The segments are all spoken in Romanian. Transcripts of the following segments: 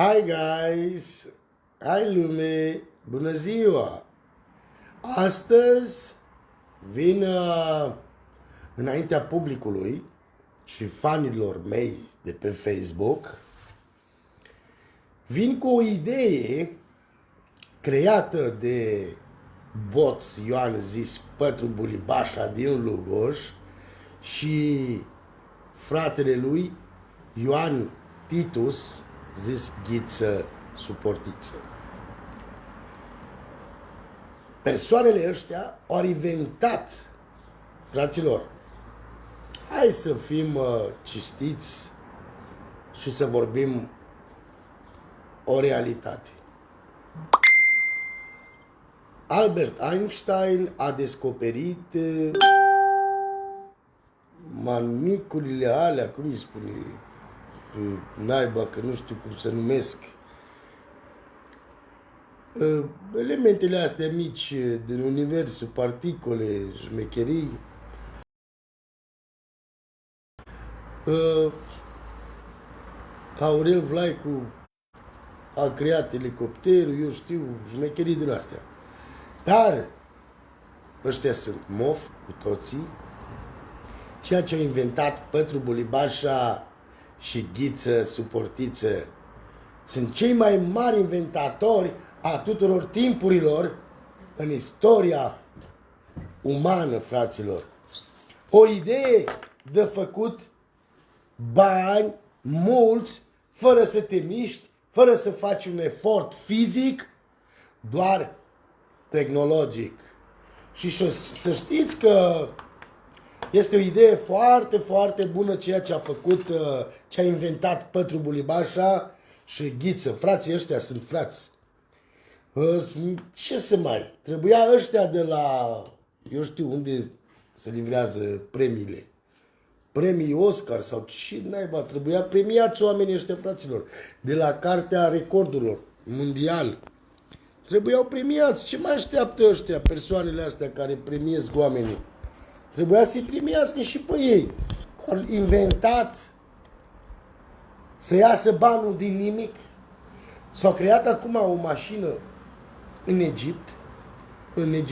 Hi guys! Hai lume! Bună ziua! Astăzi vin înaintea publicului și fanilor mei de pe Facebook. Vin cu o idee creată de Boț Ioan zis Pătru Bulibașa din Lugoș și fratele lui Ioan Titus zis Ghiță Suportiță. Persoanele ăștia au inventat, fraților, hai să fim cistiți și să vorbim o realitate. Albert Einstein a descoperit maniculile alea, cum îi spune, naiba, că nu știu cum se numesc, elementele astea mici din universul, particole, șmecherii. Aurel Vlaicu a creat elicopterul, eu știu, șmecherii din astea. Dar ăștia sunt mof cu toții. Ceea ce au inventat Pătru Bulibașa și Ghiță Suportiță sunt cei mai mari inventatori a tuturor timpurilor în istoria umană, fraților. O idee de făcut bani mulți, fără să te miști, fără să faci un efort fizic, doar tehnologic. Și să știți că este o idee foarte, foarte bună ceea ce a făcut, ce a inventat Pătru Bulibașa și Ghiță. Frații ăștia sunt frați. Ce să mai? Trebuia ăștia de la, eu știu unde se livrează premiile. Premii Oscar sau ce naiba, trebuia premiați oamenii ăștia, fraților. De la Cartea Recordurilor Mondial. Trebuiau premiați. Ce mai așteaptă ăștia, persoanele astea care premiez oamenii? Trebuia să-i premiască și pe ei. Au inventat să iasă banul din nimic. S-a creat acum o mașină în Egipt, în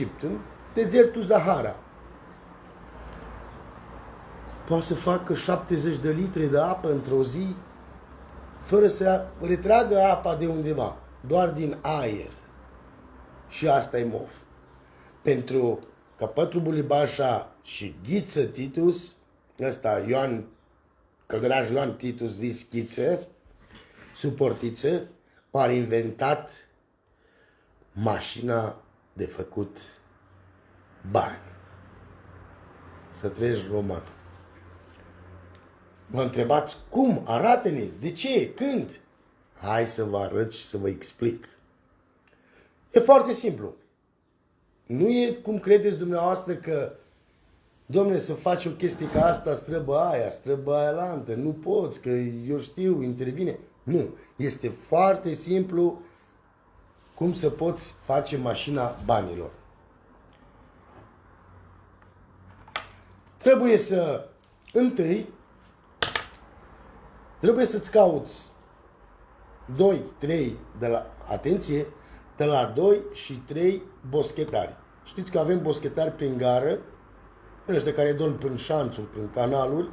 desertul Sahara. Poate să facă 70 de litri de apă într-o zi, fără să retragă apa de undeva, doar din aer. Și asta e mof. Pentru că Pătru Bulibașa și Ghiță Titus, ăsta Ioan, Călăraș Ioan Titus zis Ghiță Suportiță, au inventat mașina de făcut bani. Să treci roman. Vă întrebați cum? Arată-ne, de ce, când? Hai să vă arăt și să vă explic. E foarte simplu. Nu e cum credeți dumneavoastră că, dom'le, să faci o chestie ca asta, străbă aia la altă. Nu poți, că eu știu, intervine. Nu. Este foarte simplu cum să poți face mașina banilor. Trebuie să, întâi, trebuie să-ți cauți 2, 3 de la, atenție, de la 2 și 3 boschetari. Știți că avem boschetari prin gară, ăștia care dorm prin șanțuri, prin canaluri.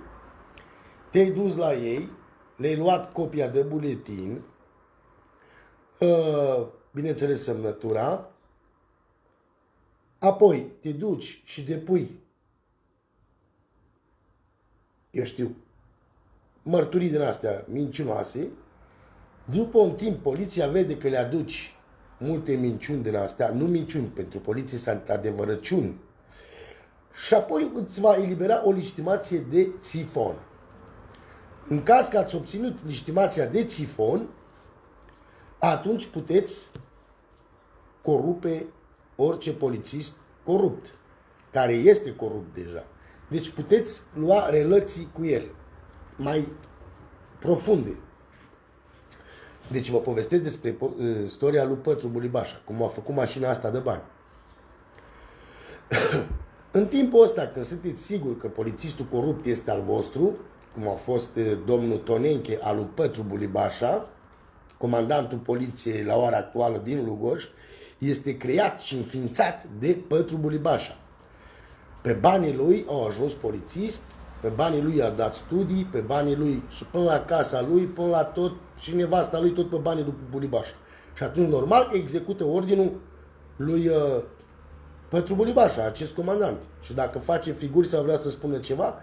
Te-ai dus la ei, le-ai luat copia de buletin, bineînțeles semnătura, apoi te duci și depui, eu știu, mărturii din astea mincinoase. După un timp, poliția vede că le aduci multe minciuni din astea, nu minciuni, pentru poliție sunt adevărăciuni. Și apoi îți va elibera o legitimație de țifon. În caz că ați obținut legitimația de țifon, atunci puteți corupe orice polițist corupt, care este corupt deja. Deci puteți lua relații cu el mai profunde. Deci vă povestesc despre istoria lui Pătru Bulibașa, cum a făcut mașina asta de bani. În timpul ăsta, când sunteți siguri că polițistul corupt este al vostru, cum a fost domnul Tonenche al lui Pătru Bulibașa, comandantul poliției la ora actuală din Lugoj, este creat și înființat de Pătru Bulibașa. Pe banii lui au ajuns polițist, pe banii lui a dat studii, pe banii lui și până la casa lui, până la tot, și nevasta lui, tot pe banii lui Bulibașa. Și atunci normal că execută ordinul lui Pătru Bulibașa, acest comandant. Și dacă face figuri sau vrea să spună ceva,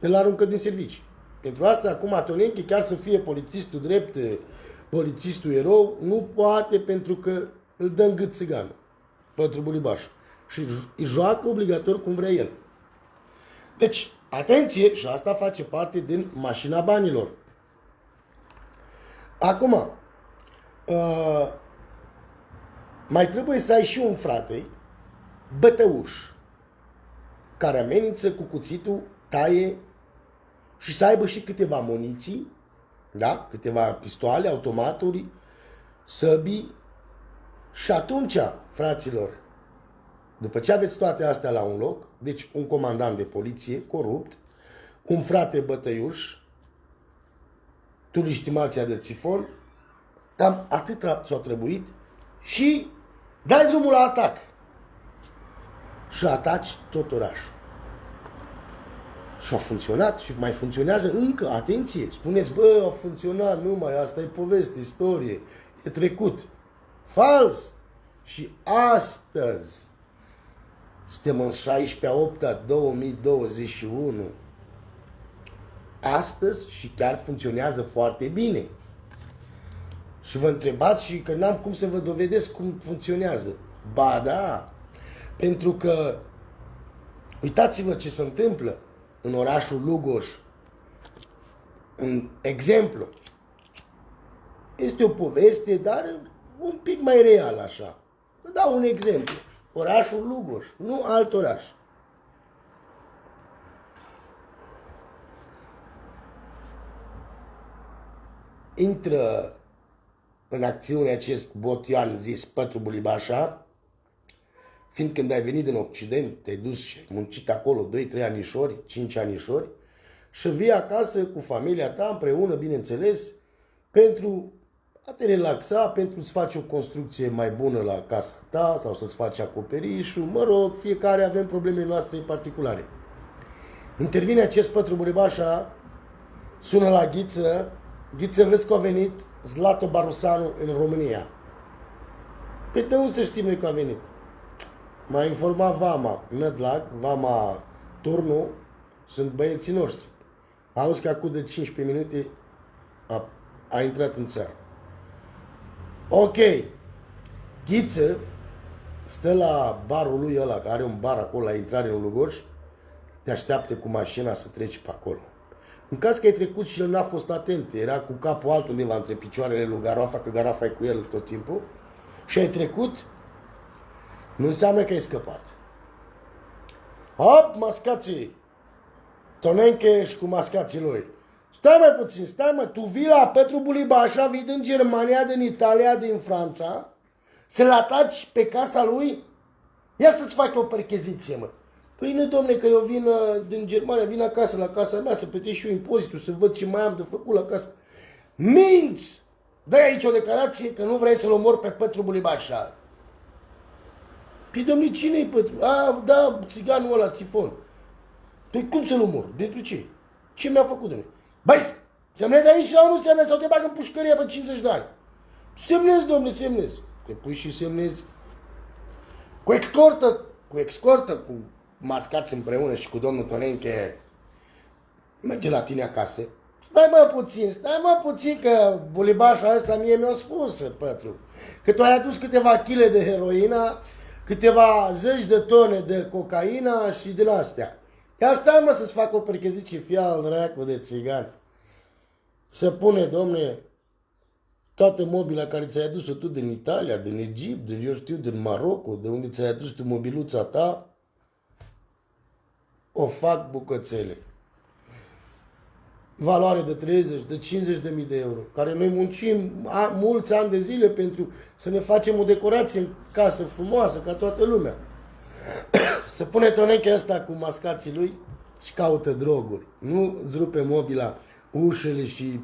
îl aruncă din servicii. Pentru asta, acum, Tonenche, chiar să fie polițistul drept, polițistul erou, nu poate pentru că îl dă în gât țiganul, Pătru Bulibașa. Și îi joacă obligator cum vrea el. Deci, atenție, și asta face parte din mașina banilor. Acum, mai trebuie să ai și un frate, bătăuș, care amenință cu cuțitul, taie și să aibă și câteva muniții, da? Câteva pistoale, automaturi, săbii. Și atunci, fraților, după ce aveți toate astea la un loc, deci un comandant de poliție corupt, un frate bătăiuș, turistimația de țifon, cam atât ți-a trebuit și dai drumul la atac. Și ataci tot orașul. Și a funcționat și mai funcționează încă, atenție, spuneți, bă, a funcționat numai, asta e poveste, istorie, e trecut. Fals! Și astăzi, suntem în 16/8/2021, astăzi și chiar funcționează foarte bine. Și vă întrebați și că n-am cum să vă dovedesc cum funcționează. Ba da, pentru că uitați-vă ce se întâmplă în orașul Lugoj. Un exemplu. Este o poveste, dar un pic mai real așa. Vă dau un exemplu. Orașul Lugoj, nu alt oraș. Intră în acțiune acest botioan zis Pătru Bulibașa, fiind când ai venit din Occident, te-ai dus și ai muncit acolo 2-3 anișori, 5 anișori, și vii acasă cu familia ta împreună, bineînțeles, pentru a te relaxa, pentru să-ți faci o construcție mai bună la casa ta sau să-ți faci acoperișul, mă rog, fiecare avem problemele noastre particulare. Intervine acest Pătru Bulibașa, sună la Ghiță, Ghiță, vezi că a venit Zlato Barusanu în România. Păi de unde să știm noi că a venit? M-a informat Vama Nădlac, Vama Turnu, sunt băieții noștri. Auzi că acum de 15 minute a intrat în țară. Ok, Ghiță stă la barul lui ăla, care are un bar acolo la intrare în Lugoj, te așteaptă cu mașina să treci pe acolo. În caz că ai trecut și el n-a fost atent, era cu capul altundeva între picioarele lui Garafa, că Garafa e cu el tot timpul, și ai trecut, nu înseamnă că ai scăpat. Hop, mascații! Tonenche și cu mascații lui. Stai mai puțin, stai mă, tu vii la Pătru Bulibașa, vii din Germania, din Italia, din Franța, să-l ataci pe casa lui? Ia să-ți fac o percheziție, mă. Păi nu, domne, că eu vin din Germania, vin acasă, la casa mea, să plătesc și eu impozitul, să văd ce mai am de făcut la casă. Minți! Dă aici o declarație că nu vrei să-l omori pe Pătru Bulibașa. Păi, domne, cine-i Pătru? A, da, țiganul ăla, țifon. Păi cum să-l omor? Pentru ce? Ce mi-a făcut, domne? Băi, semnezi aici sau nu semnezi? Sau te bag în pușcărie pe 50 de ani? Semnezi, domne, semnezi. Te pui și semnezi. Cu escortă, cu mascați împreună și cu domnul Tonenche merge la tine acasă. Stai mă puțin, că Bulibașa ăsta mie mi-a spus, Pătru, că tu ai adus câteva chile de heroină, câteva zeci de tone de cocaina și din astea. Ia stai, mă, să-ți fac o percheziție, fie al dracu de țigan. Să pune, domne, toată mobila care ți-ai adus-o tu din Italia, din Egipt, din, eu știu, din Maroco, de unde ți-ai adus tu mobiluța ta, o fac bucățele. Valoare de 30, de 50.000 de euro, care noi muncim mulți ani de zile pentru să ne facem o decorație în casă frumoasă, ca toată lumea. Să pune Tonenche ăsta cu mascații lui și caută droguri. Nu îți rupe mobila, ușele și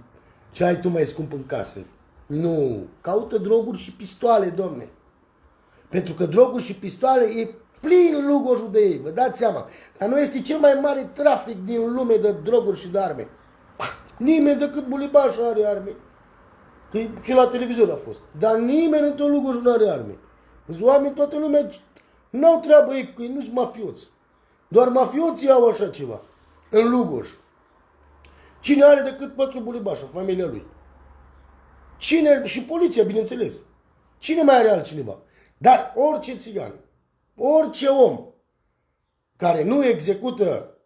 ce ai tu mai scump în casă. Nu, caută droguri și pistoale, domne. Pentru că droguri și pistoale e plin Lugojul de ei, vă dați seama. La noi este cel mai mare trafic din lume de droguri și de arme. Nimeni decât Bulibaș are arme. Că și la televizor a fost. Dar nimeni în tot Lugojul nu are arme. Sunt oameni, toată lumea n-au treabă ei, că ei nu sunt mafioți. Doar mafioții au așa ceva. În Lugoj. Cine are decât Pătru Bulibaș, familia lui? Cine? Și poliția, bineînțeles. Cine mai are altcineva? Dar orice țigan, orice om care nu execută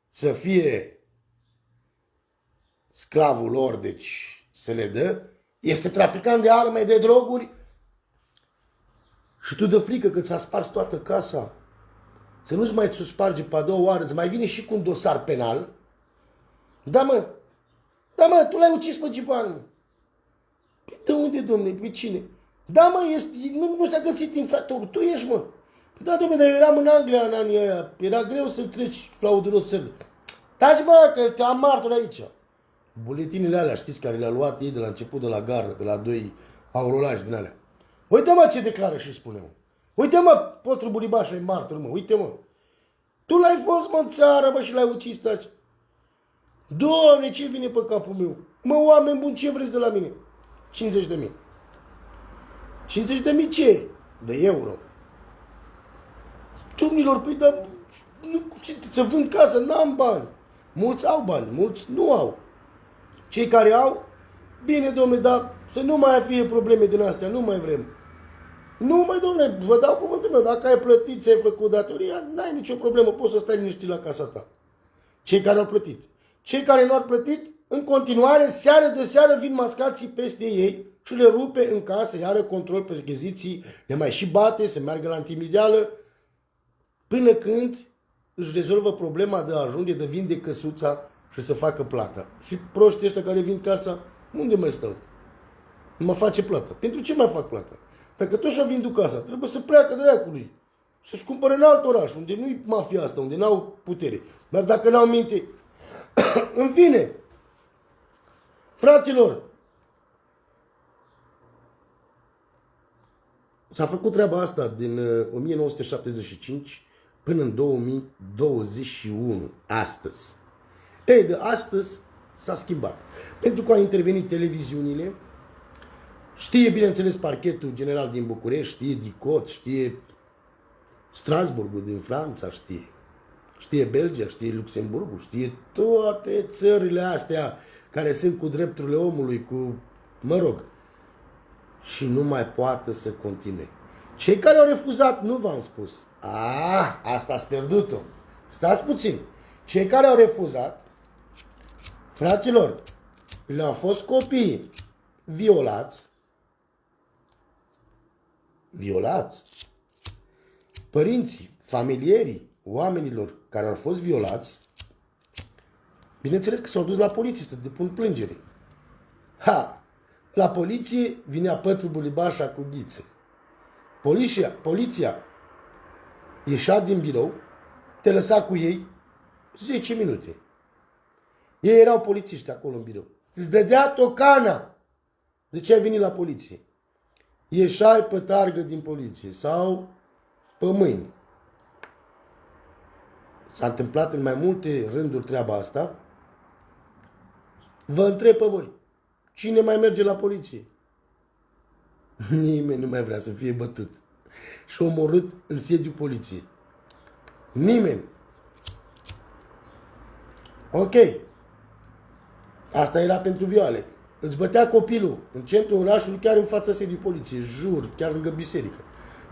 să fie sclavul lor, deci să le dă, este traficant de arme, de droguri și tu de frică că ți-a spars toată casa, să nu-ți mai ți-o sparge pe a doua oară, îți mai vine și cu un dosar penal. Da, mă, tu l-ai ucis pe Giban. Păi de unde, domne, pe cine? Da, mă, nu s-a găsit infractorul, tu ești, mă. Păi da, domne, dar eu eram în Anglia în anii ăia, era greu să treci frauduros țările. Taci, mă, că te am martor aici. Buletinile alea, știți, care le-a luat ei de la început, de la gară, de la 2 aurolași din alea. Uite, mă, ce declară și spune, mă. Uite, mă, Pătru Bulibaș e martor, mă, uite, mă. Tu l-ai fost, mă, în țară, mă, și l-ai ucis, taci. Doamne, ce vine pe capul meu? Mă, oameni buni, ce vreți de la mine? 50.000. 50.000 ce? De euro. Domnilor, păi, dar nu, să vând casă, n-am bani. Mulți au bani, mulți nu au. Cei care au, bine, domne, dar să nu mai fie probleme din astea, nu mai vrem. Nu mai, domne, vă dau cuvântul meu, dacă ai plătit, ți-ai făcut datoria, n-ai nicio problemă, poți să stai liniștit la casa ta. Cei care au plătit. Cei care nu au plătit, în continuare, seară de seară vin mascații peste ei și le rupe în casă, iară control, percheziții, le mai și bate, se meargă la intimideală, până când își rezolvă problema de a ajunge, de vinde căsuța și să facă plata. Și proștii ăștia care vin casa, unde mai stau? Nu mă face plată. Pentru ce mai fac plata? Dacă tot și-a vândut casa, trebuie să pleacă dracului. Să-și cumpere în alt oraș, unde nu-i mafia asta, unde n-au putere. Dar dacă n-au minte... În fine, fraților, s-a făcut treaba asta din 1975 până în 2021, astăzi. Ei, de astăzi s-a schimbat. Pentru că au intervenit televiziunile, știe, bineînțeles, parchetul general din București, știe DICOT, știe Strasburgul din Franța, știe Belgia, știe Luxemburgul, știe toate țările astea care sunt cu drepturile omului, cu, mă rog, și nu mai poate să continue. Cei care au refuzat, nu v-am spus. Asta ați pierdut-o. Stați puțin. Cei care au refuzat, fraților, le-au fost copii violați, părinții, familierii oamenilor care au fost violați, bineînțeles că s-au dus la poliție să depun plângere. La poliție vinea Pătru Bulibașa cu ghițe. Poliția ieșea din birou, te lăsa cu ei 10 minute. Ei erau polițiști acolo în birou. Îți dădea tocana de ce ai venit la poliție. Ieșai pe targă din poliție sau pe mâini. S-a întâmplat în mai multe rânduri treaba asta. Vă întreb pe voi. Cine mai merge la poliție? Nimeni nu mai vrea să fie bătut și omorât în sediul poliției. Nimeni. Ok. Asta era pentru vioale. Îți bătea copilul în centrul orașului, chiar în fața sediului poliției. Jur, chiar lângă biserică.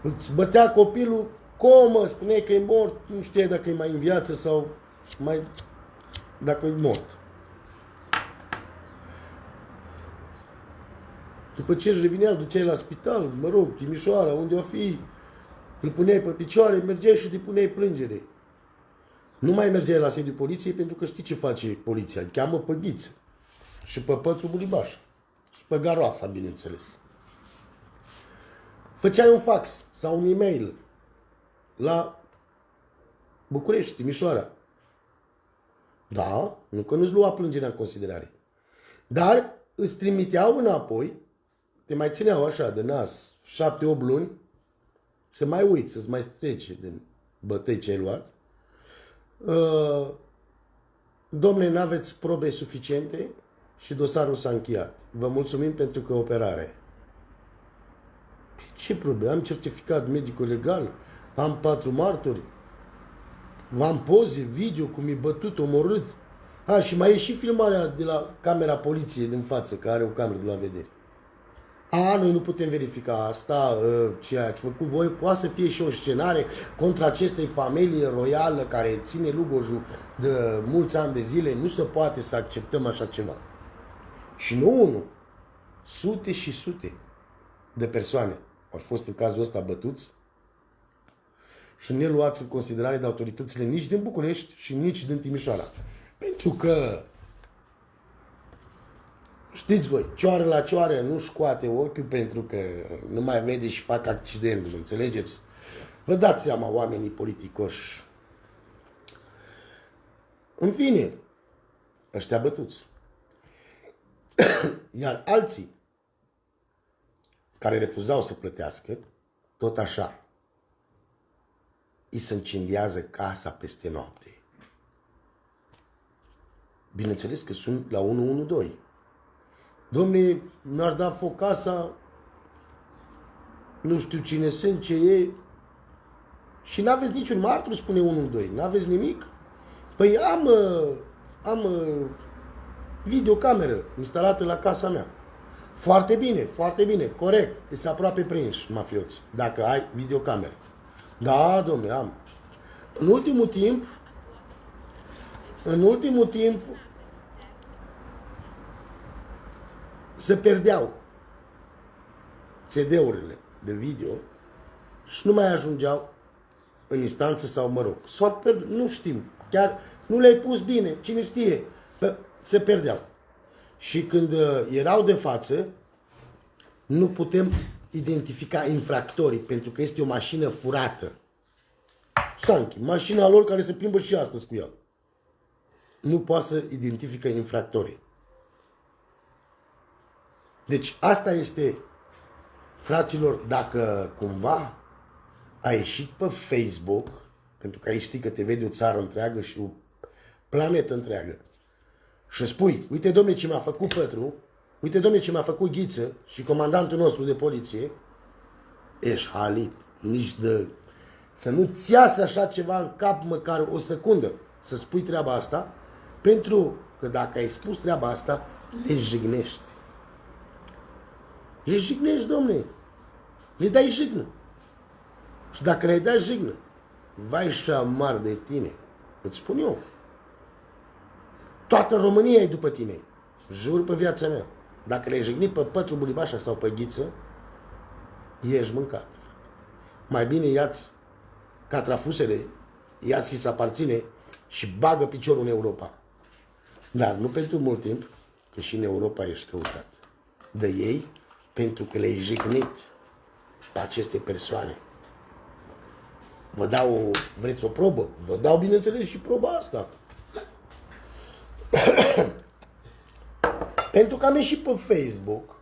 Îți bătea copilul, comă, spuneai că e mort, nu știai dacă e mai în viață sau mai... dacă e mort. După ce își revinea, îl duceai la spital, mă rog, Timișoara, unde o fi, îl puneai pe picioare, mergeai și depuneai plângere. Nu mai mergeai la sediul poliției pentru că știi ce face poliția, îl cheamă pe Ghiță și pe Pătru Bulibaș și pe Garoafa, bineînțeles. Făceai un fax sau un e-mail la București, Timișoara. Da, nu că nu-ți lua plângerea în considerare. Dar îți trimiteau înapoi, te mai țineau așa de nas 7-8 luni, să mai uiți, să-ți mai trece din bătăi ce ai luat. Dom'le, n-aveți probe suficiente și dosarul s-a încheiat. Vă mulțumim pentru cooperare. Ce probe? Am certificat medico-legal, am 4 martori, am poze, video, cum e bătut, omorât. Și mai e și filmarea de la camera poliției din față, care are o cameră de la vedere. Noi nu putem verifica asta, ce ați făcut voi, poate să fie și o scenare contra acestei familii royală care ține Lugojul de mulți ani de zile, nu se poate să acceptăm așa ceva. Și nu unul, sute și sute de persoane au fost în cazul ăsta bătuți și nu luați în considerare de autoritățile nici din București și nici din Timișoara. Pentru că, știți voi, cioară la cioară nu scoate ochiul pentru că nu mai vede și fac accidentul, înțelegeți? Vă dați seama, oamenii politicoși. În fine, ăștia bătuți. Iar alții care refuzau să plătească, tot așa, îi se incendiază casa peste noapte. Bineînțeles că sunt la 112. Dom'le, mi-ar da foc casa, nu știu cine sunt, ce e, și n-aveți niciun martor, spune 112, n-aveți nimic? Păi am videocameră instalată la casa mea. Foarte bine, corect, este aproape prinși mafioți, dacă ai videocameră. Da, dom'le, am. În ultimul timp, se pierdeau CD-urile de video și nu mai ajungeau în instanță sau, mă rog, s-au pierdut, nu știm, chiar nu le-ai pus bine, cine știe, se pierdeau. Și când erau de față, nu putem identifica infractorii, pentru că este o mașină furată. Sanchi, mașina lor care se plimbă și astăzi cu ea. Nu poate să identifică infractorii. Deci asta este, fraților, dacă cumva ai ieșit pe Facebook, pentru că aici știi că te vede o țară întreagă și o planetă întreagă, și spui, uite, domne, ce mi-a făcut Pătru, uite, domne, ce mi-a făcut Ghiță și comandantul nostru de poliție, ești halit, nici de... Să nu-ți iasă așa ceva în cap măcar o secundă să spui treaba asta, pentru că dacă ai spus treaba asta, le jignești. Le jignești, domne. Le dai jignă. Și dacă le-ai dat jignă, vai și amar de tine. Îți spun eu. Toată România e după tine. Jur pe viața mea. Dacă le-ai jignit pe Pătru Bulibașa sau pe Ghiță, ești mâncat. Mai bine ia-ți catrafusele, ia-ți și-ți aparține și bagă piciorul în Europa. Dar nu pentru mult timp, că și în Europa ești căutat. De ei, pentru că le-ai jignit pe aceste persoane. Vă dau, vreți o probă? Vă dau, bineînțeles, și proba asta. Pentru că am ieșit pe Facebook,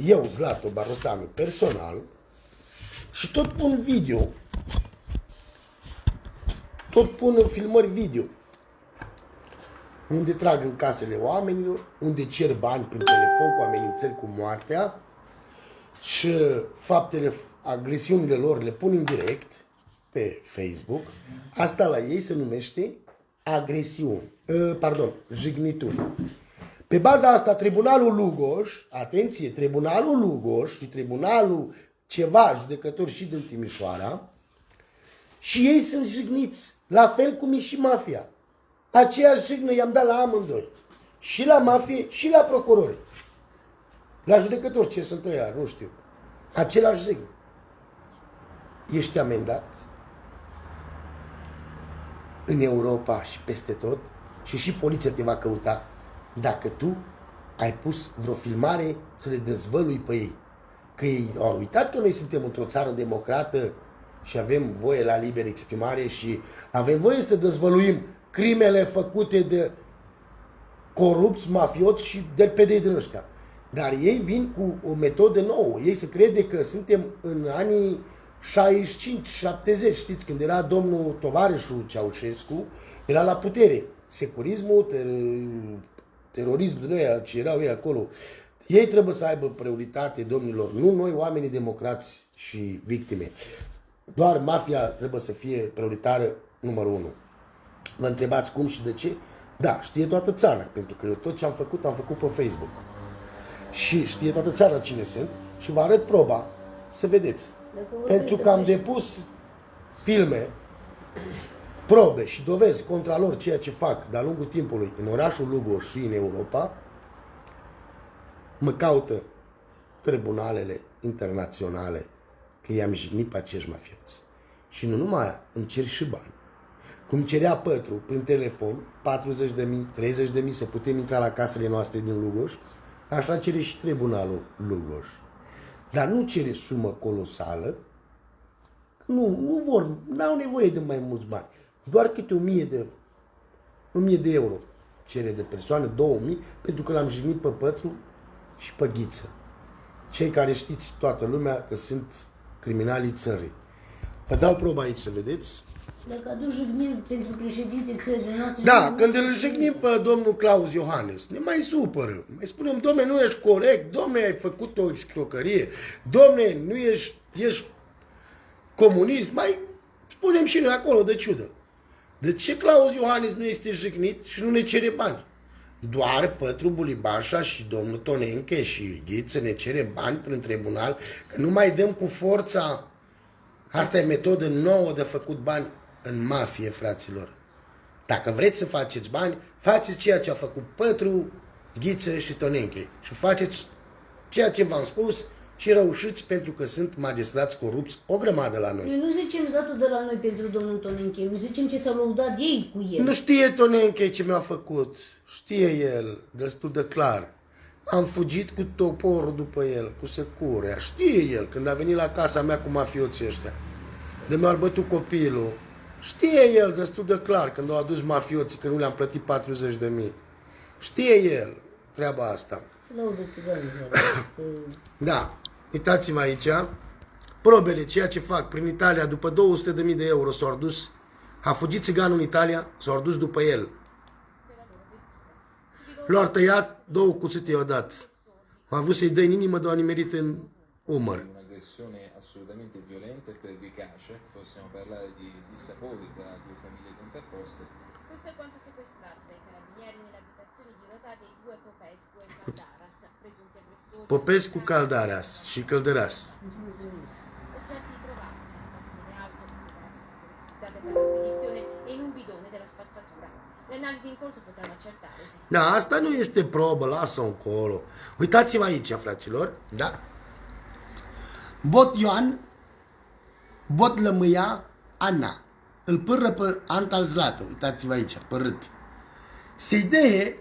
eu, Zlatu Barosanu, personal, și tot pun video, tot pun filmări video, unde trag în casele oamenilor, unde cer bani prin telefon cu amenințări cu moartea și faptele, agresiunile lor le pun în direct pe Facebook. Asta la ei se numește agresiuni, jignituri. Pe baza asta, Tribunalul Lugoj, atenție, Tribunalul Lugoj și Tribunalul ceva judecători și din Timișoara, și ei sunt jigniți, la fel cum e și mafia. Aceeași jignă i-am dat la amândoi. Și la mafie, și la procurori. La judecători, ce sunt ăia, nu știu. Același jignă. Ești amendat în Europa și peste tot și poliția te va căuta dacă tu ai pus vreo filmare să le dezvălui pe ei. Că ei au uitat că noi suntem într-o țară democrată și avem voie la liberă exprimare și avem voie să dezvăluim crimele făcute de corupți, mafioți și de pedei din ăștia. Dar ei vin cu o metodă nouă. Ei se crede că suntem în anii 65-70, știți, când era domnul tovarășul Ceaușescu, era la putere. Securismul, terorismul, din ăia, ce erau ei acolo. Ei trebuie să aibă prioritate, domnilor, nu noi, oamenii democrați și victime. Doar mafia trebuie să fie prioritară numărul 1. Vă întrebați cum și de ce? Da, știe toată țara, pentru că eu tot ce am făcut pe Facebook. Și știe toată țara cine sunt și vă arăt proba să vedeți. Pentru că am depus filme, probe și dovezi contra lor ceea ce fac de-a lungul timpului în orașul Lugoj și în Europa, mă caută tribunalele internaționale că i-am jignit pe acești mafioți. Și nu numai aia, îmi cer și bani. Cum cerea Pătru prin telefon, 40.000, 30.000 să putem intra la casele noastre din Lugoj, așa cere și tribunalul Lugoj. Dar nu cere sumă colosală, nu vor, n-au nevoie de mai mulți bani. Doar câte 1000 de euro cere de persoană, 2000, pentru că l-am jignit pe Pătru și pe Ghiță. Cei care știți toată lumea că sunt criminalii țării. Vă dau proba aici să vedeți. Dacă aduci jigniri pentru președinte țării noastre... Da, când îl jignim pe domnul Claus Iohannis, ne mai supără. Mai spunem, domne, nu ești corect, domne, ai făcut o excrocărie, domne, nu ești comunist, mai spunem și noi acolo de ciudă. De ce Claus Iohannis nu este jignit și nu ne cere bani? Doar Pătru Bulibașa și domnul Tonenche și Ghiță ne cere bani prin tribunal, că nu mai dăm cu forța. Asta e metodă nouă de făcut bani în mafie, fraților. Dacă vreți să faceți bani, faceți ceea ce a făcut Pătru, Ghiță și Tonenche. Și faceți ceea ce v-am spus și reușiți, pentru că sunt magistrați corupți o grămadă la noi. Noi nu zicem datul de la noi pentru domnul Tonenche, noi zicem ce s-au lăudat ei cu el. Nu știe Tonenche ce mi-a făcut. Știe el, destul de clar. Am fugit cu toporul după el, cu securea. Știe el, când a venit la casa mea cu mafioții ăștia, de mi-au bătut copilul. Știe el destul de clar când au adus mafioții, că nu le-am plătit 40.000. Știe el treaba asta. Se laudă țiganii. Da, uitați-vă aici. Probele, ceea ce fac prin Italia, după 200.000 de euro s-au adus. A fugit țiganul în Italia, s-au adus după el. L-au tăiat, 2 cuțite i-au dat. A vrut să-i dă în inimă, dar a nimerit în umăr. Un'aggressione assolutamente violenta e pervicace, possiamo parlare di dissapori tra due famiglie contrapposte. Questo è quanto sequestrato dai carabinieri nelle abitazioni di Rosate i due Popescu e Caldaras, presunti aggressori. Popescu, Caldaras și Căldăras. Oggetti trovati nascosti nelle auto utilizzate per la spedizione e in un bidone della spazzatura. Le analisi in corso potranno accertare se si... Da, asta nu este probă, lasă-o încolo. Uitați-vă aici, fraților, da? Bot Ioan, bot lămâia Ana. Îl pâră pe Antal Zlată, uitați-vă aici, părât. Se-i dăie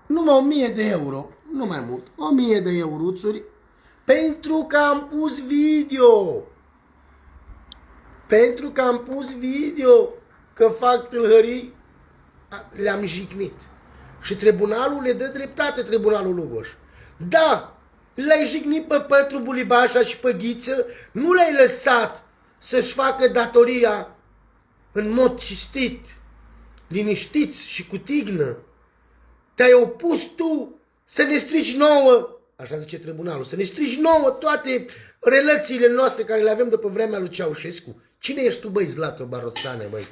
numai 1000 de euro, nu mai mult, 1000 de euruțuri, pentru că am pus video. Pentru că am pus video că fac tâlhării, le-am jignit. Și tribunalul le dă dreptate, tribunalul Lugoj. Da, l-ai jignit pe Pătru Bulibașa și pe Ghiță, nu l-ai lăsat să-și facă datoria în mod cinstit, liniștiți și cu tignă. Te-ai opus tu să ne strici nouă, așa zice tribunalul, să ne strici nouă toate relațiile noastre care le avem de pe vremea lui Ceaușescu. Cine ești tu, băi, Zlato Barosane, băi?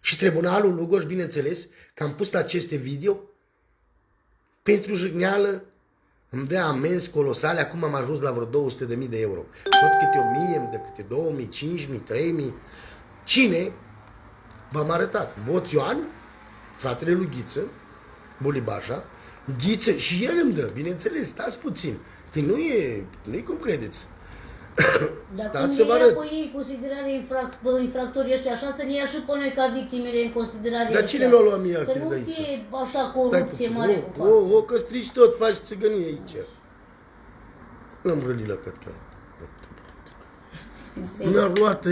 Și tribunalul Lugoj, bineînțeles, că am pus aceste video pentru jigneală, îmi dă amenzi colosale, acum am ajuns la vreo 200.000 de euro. Tot câte 1000, de câte 2000, 5000, 3000. Cine? V-am arătat. Boț Ioan, fratele lui Ghiță, Bulibașa, Ghiță, și el îmi dă, bineînțeles, stați puțin, că nu e cum credeți. Dar Stați să cum vă ia arăt. pe ei în considerare infractorii ăștia, așa să ne ia și pe noi ca victimele în considerare. Dar cine mi-a luat mie Să actele nu de aici? fie așa Stai corupție puțin, mare cu față. o, că strici tot, faci țigănie aici. L-am rălit la cătcă. Mi-au luat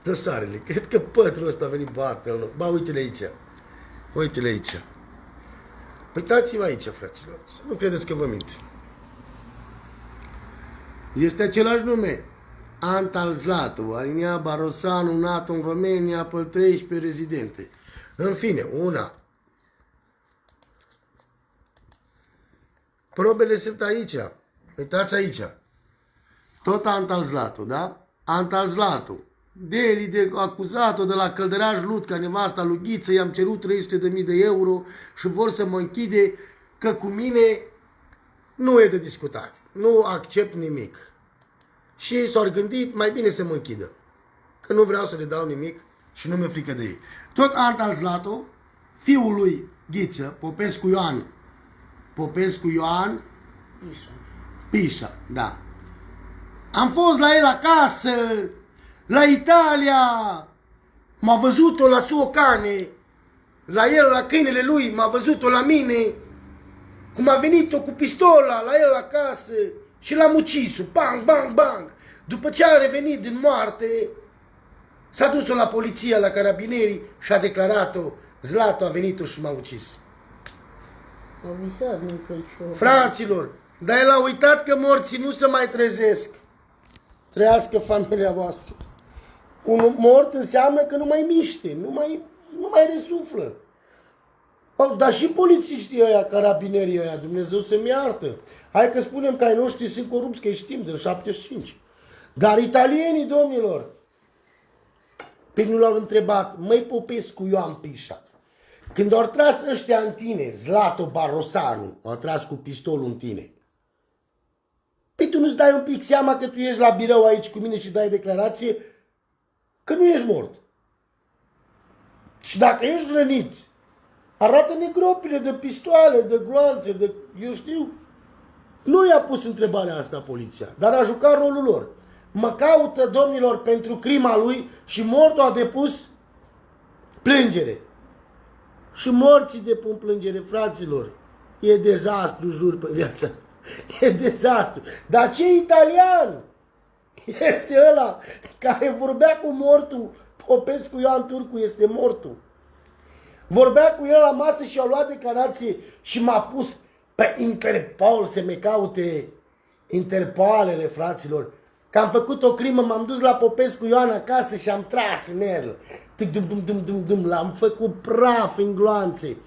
dosarele. Cred că Pătrul ăsta a venit bate-l. Ba, uite-le aici. Uite-le aici. Uitați-vă aici, fraților, să nu credeți că vă mint. Este același nume. Antal Zlatu, Alinia Barosanu, NATO în România, pe 13 rezidente. În fine, una. Probele sunt aici. Uitați aici. Tot Antal Zlatu, da? Antal Zlatu. Deli de acuzat-o de la Căldăraș Lutca, nevasta lui Ghiță, i-am cerut 300.000 de euro și vor să mă închide că cu mine nu e de discutat. Nu accept nimic. Și s-au gândit, mai bine să mă închidă. Că nu vreau să le dau nimic și nu mi-e frică de ei. Tot Antal Zlatu, fiul lui Ghiță, Popescu Ioan. Popescu Ioan Pișa, da. Am fost la el acasă, la Italia, m-a văzut-o la suo cane, la el, la câinele lui, m-a văzut-o la mine, cum a venit-o cu pistola la el acasă și l-am ucis-o, bang, bang, bang. După ce a revenit din moarte, s-a dus-o la poliția, la carabinieri și a declarat-o, Zlatu a venit-o și m-a ucis. Au visat în Crăciun. Fraților, dar el a uitat că morții nu se mai trezesc. Trăiască familia voastră. Un mort înseamnă că nu mai miște, nu mai resuflă. Dar și polițiștii ăia, carabinerii ăia, Dumnezeu să-mi iartă. Hai că spunem că ai noștri sunt corupți, că îi știm, din 75. Dar italienii, domnilor, pe nu l-au întrebat, măi Popescu Ioan Pișa, când au tras ăștia în tine, Zlatu Barosanu, au tras cu pistolul în tine, păi tu nu-ți dai un pic seama că tu ești la birou aici cu mine și dai declarație că nu ești mort. Și dacă ești rănit, arată-ne gropile de pistoale, de gloanțe, de, eu știu. Nu i-a pus întrebarea asta poliția, dar a jucat rolul lor. Mă caută, domnilor, pentru crima lui și mortul a depus plângere. Și morții depun plângere, fraților. E dezastru, jur pe viața. E dezastru. Dar ce italian este ăla care vorbea cu mortul? Popescu Ioan Turcu este mortul. Vorbea cu el la masă și a luat declarație și m-a pus pe Interpol să me caute Interpolele, fraților. Că am făcut o crimă, m-am dus la Popescu Ioan acasă și am tras în el. L-am făcut praf în gloanțe.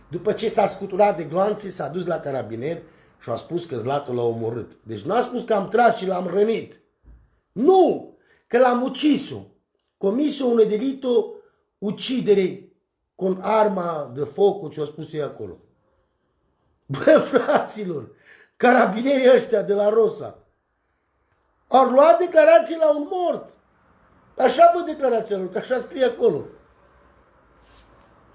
După ce s-a scuturat de gloanțe, s-a dus la carabinieri și a spus că Zlatu l-a omorât. Deci nu a spus că am tras și l-am rănit. Nu! Că l-am ucis-o. Comis-o un delito ucidere cu arma de foc, ce-o spus ei acolo. Bă, fraților, carabinerii ăștia de la Rosa au luat declarații la un mort. Așa văd declarația lor, că așa scrie acolo.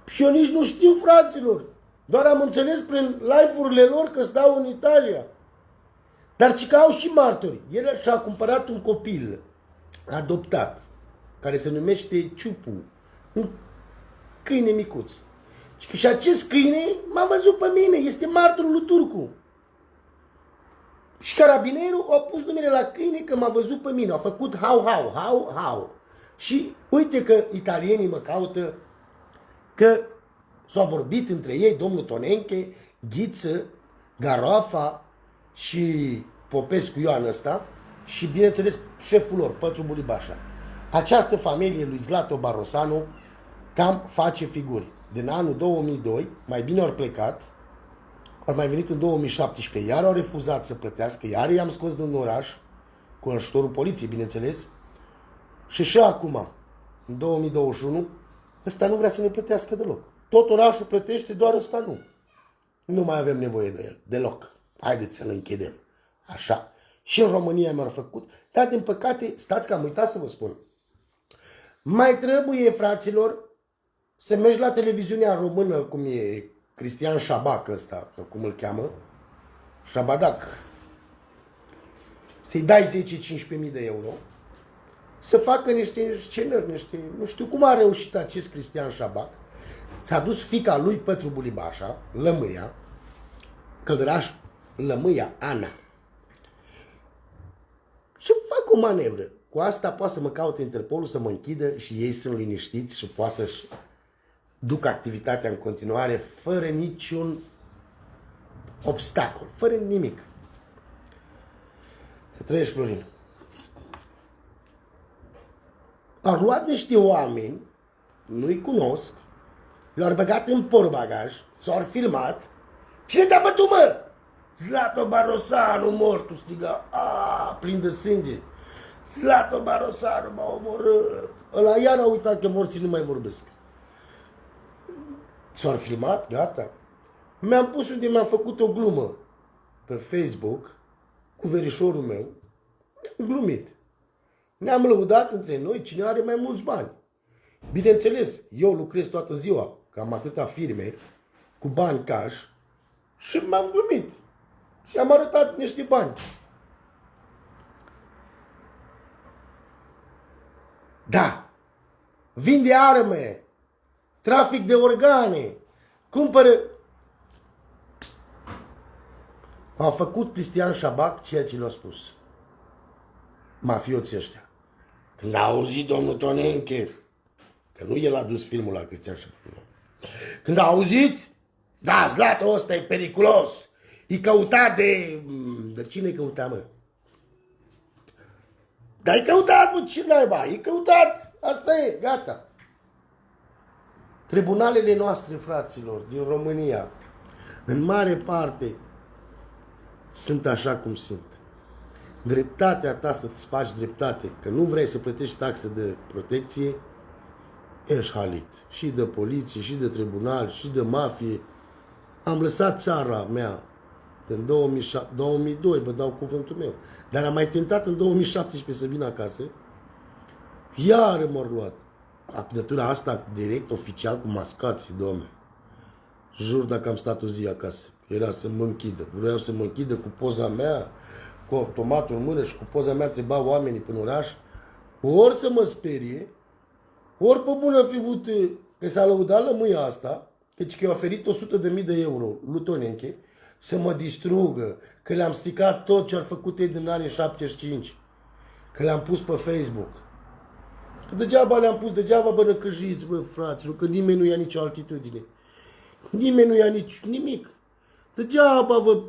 Și eu nici nu știu, fraților. Doar am înțeles prin live-urile lor că stau în Italia. Dar ci că au și martori. El și-a cumpărat un copil adoptat, care se numește Ciupu. Un câine micuț. Și acest câine m-a văzut pe mine, este martorul lui Turcu. Și carabinerul a pus numele la câine că m-a văzut pe mine, a făcut hau. Și uite că italienii mă caută, că s-au vorbit între ei, domnul Tonenche, Ghiță, Garoafa și Popescu Ioan ăsta și, bineînțeles, șeful lor, Pătru Bulibașa. Această familie lui Zlatu Barosanu cam face figuri. Din anul 2002, mai bine au plecat, au mai venit în 2017, iar au refuzat să plătească, iar i-am scos din oraș, cu ajutorul poliției, bineînțeles, și acum, în 2021, ăsta nu vrea să ne plătească deloc. Tot orașul plătește, doar ăsta nu. Nu mai avem nevoie de el, deloc. Haideți să-l închidem. Așa. Și în România mi-au făcut, dar din păcate, stați că am uitat să vă spun. Mai trebuie, fraților, să mergi la televiziunea română, cum e Cristian Șabac ăsta, sau cum îl cheamă, Șabadac, să-i dai 10-15.000 de euro, să facă niște scenări, nu știu cum a reușit acest Cristian Șabac, s-a dus fiica lui Pătru Bulibașa, Lămâia, Căldăraș, Lămâia, Ana, să facă o manevră. Cu asta poate să mă caute Interpolul, să mă închidă și ei sunt liniștiți și poate să-și duc activitatea în continuare fără niciun obstacol, fără nimic. Să trăiești, Florin. Au luat niște oameni, nu-i cunosc, le-au băgat în portbagaj, s-au filmat. Cine te-a bătut, mă? Zlato Barosanu, mortul, striga, plin de sânge. Zlato Barosanu m-a omorât. Ăla iar a uitat că morții nu mai vorbesc. S-au filmat, gata. Mi-am pus unde mi-am făcut o glumă pe Facebook cu verișorul meu. Am glumit. Ne-am lăudat între noi cine are mai mulți bani. Bineînțeles, eu lucrez toată ziua, că am atâta firme, cu bani cash, și m-am glumit. Și am arătat niște bani. Da, vinde arme, trafic de organe, cumpără... A făcut Cristian Șabac ceea ce l-a spus. Mafioții ăștia. Când a auzit domnul Tonenche, că nu el a dus filmul la Cristian Șabac, când a auzit, da, Zlatul ăsta e periculos, e căutat de... De cine căuta, mă? Dar e căutat, mă, ce naiba? E căutat, asta e, gata. Tribunalele noastre, fraților, din România, în mare parte, sunt așa cum sunt. Dreptatea ta să-ți faci dreptate, că nu vrei să plătești taxe de protecție, ești halit. Și de poliție, și de tribunal, și de mafie. Am lăsat țara mea în 2002, vă dau cuvântul meu. Dar am mai tentat în 2017 să vin acasă. Iar m-au luat. Acuzatura asta direct, oficial, cu mascații, domne. Jur dacă am stat o zi acasă. Era să mă închidă. Vreau să mă închidă cu poza mea, cu automatul în mână și cu poza mea treba oamenii până oraș. Ori să mă sperie, ori pe bună fi avut, că s-a lăudat lămâia asta, deci că i-a oferit 100.000 de euro lui Tonenche, să mă distrugă, că le-am stricat tot ce au făcut ei din anii 75, că le-am pus pe Facebook. Că degeaba le-am pus, degeaba bă năcăjiți, bă, fraților, că nimeni nu ia nicio altitudine. Nimeni nu ia nici nimic. Degeaba vă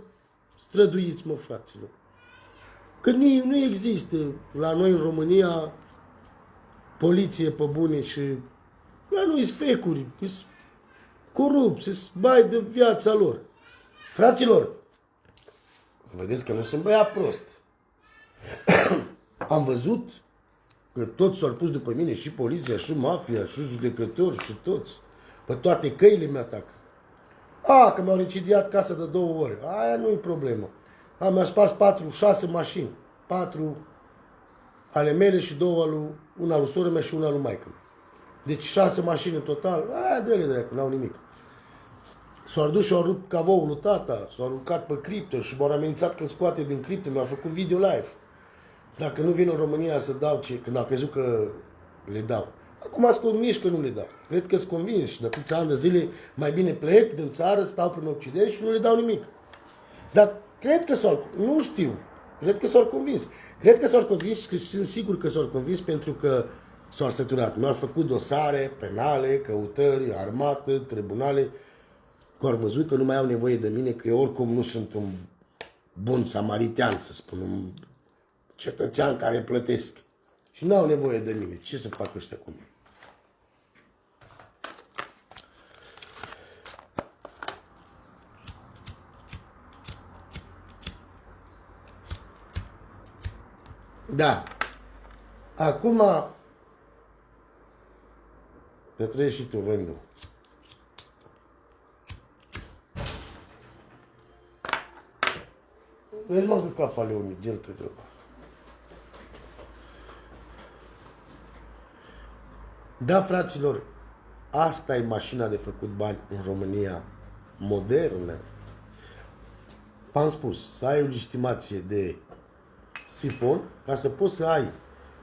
străduiți, mă, fraților. Că nu există la noi în România poliție pe bune și la noi sunt fecuri, sunt corupți, sunt bai de viața lor. Fraților, să vedeți că nu sunt băiat prost. Am văzut că toți s-au pus după mine, și poliția, și mafia, și judecători, și toți. Pe toate căile mi-atacă. Că mi-au rencidiat casa de 2 ore. Aia nu e problemă. Mi-a spart 4-6 mașini. 4 ale mele și 2 una lui soră mea și una lui maică mea. Deci 6 mașini în total. Dă-le dracu, n-au nimic. S-au dus și au rupt cavoul lui tata, s-au aruncat pe cripto și m-au amenințat că îl scoate din cripto, mi-au făcut video live. Dacă nu vin în România să dau ce, când au crezut că le dau. Acum sunt convinși că nu le dau. Cred că sunt convinși. De atâția ani de zile mai bine plec din țară, stau prin Occident și nu le dau nimic. Dar cred că nu știu, cred că s-au convins. Cred că s-au convins și sunt sigur că s-au convins pentru că s-au săturat. Mi-au făcut dosare penale, căutări, armată, tribunale, că au văzut că nu mai au nevoie de mine, că eu oricum nu sunt un bun samaritean, să spun, un cetățean care plătesc. Și n-au nevoie de mine. Ce să fac ăștia cu mine? Da. Acum te treci și tu rândul. Vezi, mă, că cafa Leonid, gel pe treaba. Da, fraților, asta e mașina de făcut bani în România modernă. V-am spus, să ai o legitimație de sifon, ca să poți să ai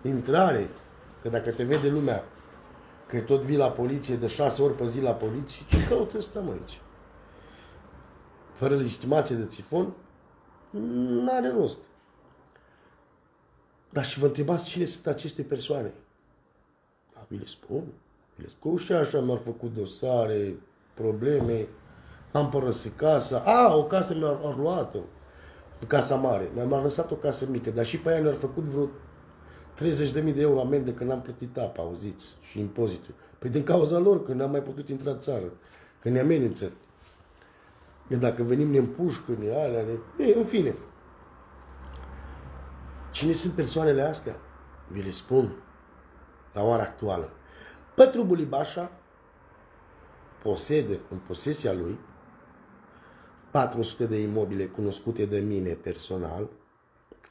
intrare, că dacă te vede lumea că tot vii la poliție de 6 ori pe zi la poliție, ce caută ăsta, mă, aici? Fără legitimație de sifon, n-are rost. Dar și vă întrebați cine sunt aceste persoane? Vi le spun. Și așa mi-au făcut dosare, probleme. am părăsit casa. O casă mi-au luat-o. Casa mare. Mi-am lăsat o casă mică, dar și pe aia mi-au făcut vreo 30.000 de euro amendă că n-am plătit apa, auziți, și impozitul. Păi din cauza lor, că n-am mai putut intra în țară, că ne amenință. Că dacă venim ne împușcă, ne alea, în fine. Cine sunt persoanele astea? Vi le spun la ora actuală. Pătru Bulibașa posedă în posesia lui 400 de imobile cunoscute de mine personal,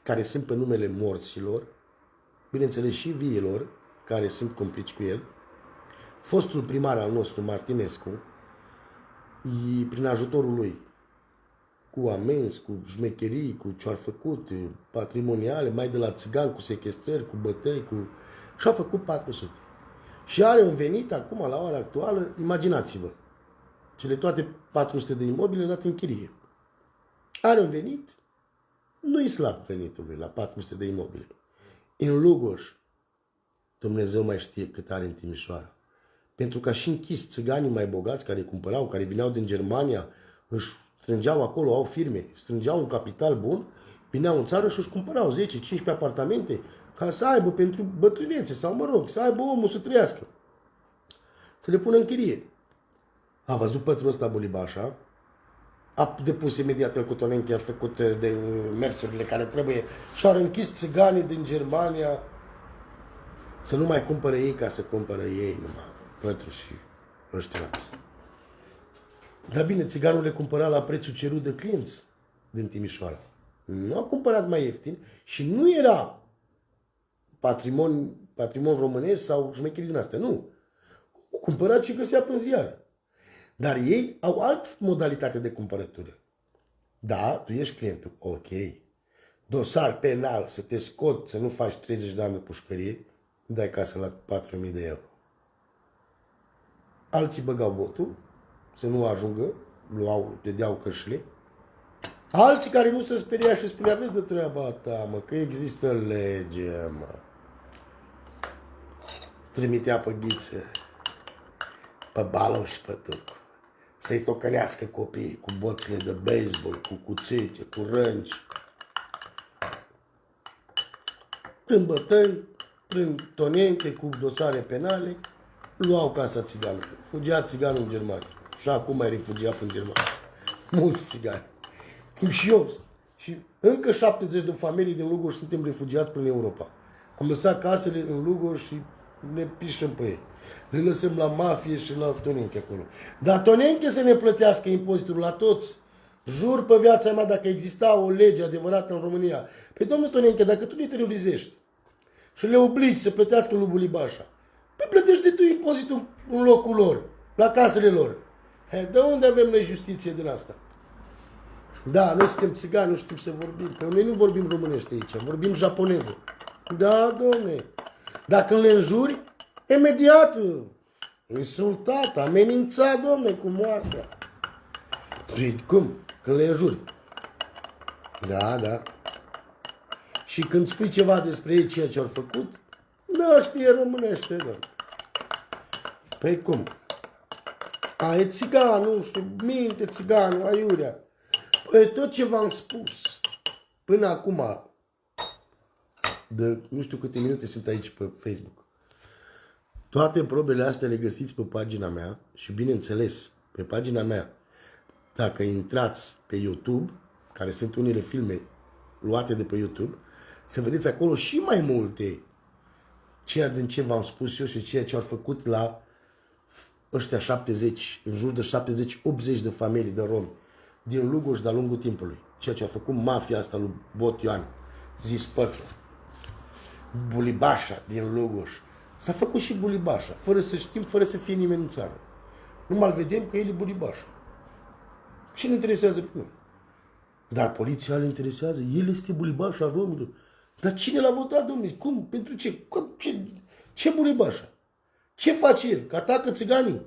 care sunt pe numele morților, bineînțeles și viilor, care sunt complici cu el. Fostul primar al nostru, Martinescu, prin ajutorul lui, cu amenzi, cu șmecherii, cu ce-au făcut, patrimoniale, mai de la țigan, cu sechestrări, cu bătăi, și-a făcut 400. Și are un venit acum, la ora actuală, imaginați-vă, cele toate 400 de imobile date în chirie. Are un venit, nu-i slab venitul lui la 400 de imobile. În Lugoș, Dumnezeu mai știe cât are în Timișoara. Pentru că și închis țiganii mai bogați care cumpărau, care vineau din Germania, își strângeau acolo, au firme, strângeau un capital bun, vineau în țară și își cumpărau 10-15 apartamente ca să aibă pentru bătrânețe sau, mă rog, să aibă omul să trăiască. Să le pună în chirie. A văzut Pătrul ăsta Bulibașa, a depus imediat el cu Tonenchi, a făcut de mersurile care trebuie și-au închis țiganii din Germania să nu mai cumpără ei ca să cumpără ei numai Pătru și ăștia. Dar bine, țiganul le cumpăra la prețul cerut de clienți din Timișoara. Nu a cumpărat mai ieftin și nu era patrimon românesc sau șmecherii din astea, nu. O cumpărat și găsea pe ziar. Dar ei au altă modalitate de cumpărătură. Da, tu ești clientul, ok. Dosar penal, să te scot, să nu faci 30 de ani de pușcărie, dai casă la 4.000 de euro. Alții băgau botul, să nu ajungă, dădeau cășile. Alții care nu se speria și spunea, vezi de treaba ta, mă, că există lege, mă. Trimitea pe Ghiță, pe Baloș și pe Tuc, să-i tocănească copiii cu boțile de baseball, cu cuțite, cu rânci. Prin bătăi, prin Tonenche, cu dosare penale, luau casa țiganului. Fugea țiganul în Germania. Și acum mai refugiat în Germania. Mulți țigani. Cum și eu. Și încă 70 de familii din Lugoș suntem refugiați prin Europa. Am lăsat casele în Lugoș și ne pișăm pe ei. Le lăsăm la mafie și la Tonenche acolo. Dar Tonenche să ne plătească impozitul la toți. Jur pe viața mea, dacă exista o lege adevărată în România. Păi, domnul Tonenche, dacă tu ne terorizești și le obligi să plătească lui Bulibașa, păi plătește tu impozitul în locul lor, la casele lor. De unde avem noi justiție din asta? Da, noi suntem țigani, nu știm să vorbim, că noi nu vorbim românește aici, vorbim japoneză. Da, domne. Dacă le înjuri, imediat insultat, amenințat, domne, cu moartea. Păi cum? Când le înjuri. Da, da. Și când spui ceva despre ei, ceea ce au făcut, nu știe românește, domne. Păi cum? E țigan, nu știu, minte țiganul, aiurea. Păi tot ce v-am spus până acum, de nu știu câte minute sunt aici pe Facebook. Toate probele astea le găsiți pe pagina mea și bineînțeles, pe pagina mea, dacă intrați pe YouTube, care sunt unele filme luate de pe YouTube, să vedeți acolo și mai multe ceea din ce v-am spus eu și ceea ce au făcut la ăștia 70, în jur de 70-80 de familii de romi din Lugoș de-a lungul timpului. Ceea ce a făcut mafia asta lui Bot Ioan, zis Pătru. Bulibașa din Lugoș. S-a făcut și Bulibașa, fără să știm, fără să fie nimeni în țară. Numai vedem că el e Bulibașa. Ce ne interesează pe noi? Dar poliția îl interesează. El este Bulibașa romilor. Dar cine l-a votat, domnule? Cum? Pentru ce? Ce Bulibașa? Ce face el? Că atacă țiganii?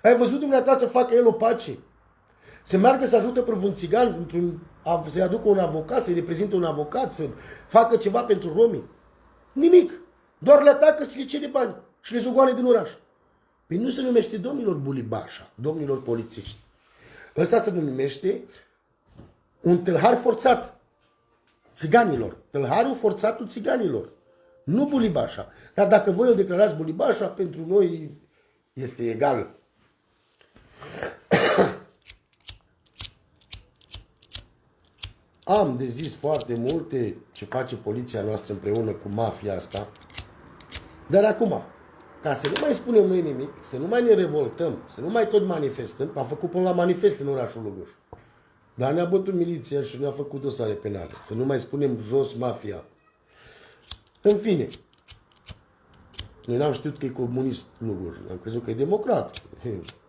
Ai văzut dumneata să facă el o pace? Să meargă să ajute pe un țigan, să-i aducă un avocat, să-i reprezinte un avocat, să facă ceva pentru romii? Nimic. Doar le atacă și le cere bani și le zugoane din oraș. Păi nu se numește domnilor Bulibașa, domnilor polițiști. Ăsta se numește un tâlhar forțat țiganilor. Tâlharul forțatul țiganilor. Nu Bulibașa. Dar dacă voi o declarați Bulibașa, pentru noi este egal. Am de zis foarte multe ce face poliția noastră împreună cu mafia asta. Dar acum, ca să nu mai spunem noi nimic, să nu mai ne revoltăm, să nu mai tot manifestăm, am făcut până la manifest în orașul Lugoș. Dar ne-a bătut miliția și ne-a făcut dosare penale. Să nu mai spunem jos mafia. În fine, noi n-am știut că e comunist Lugoș. Am crezut că e democrat.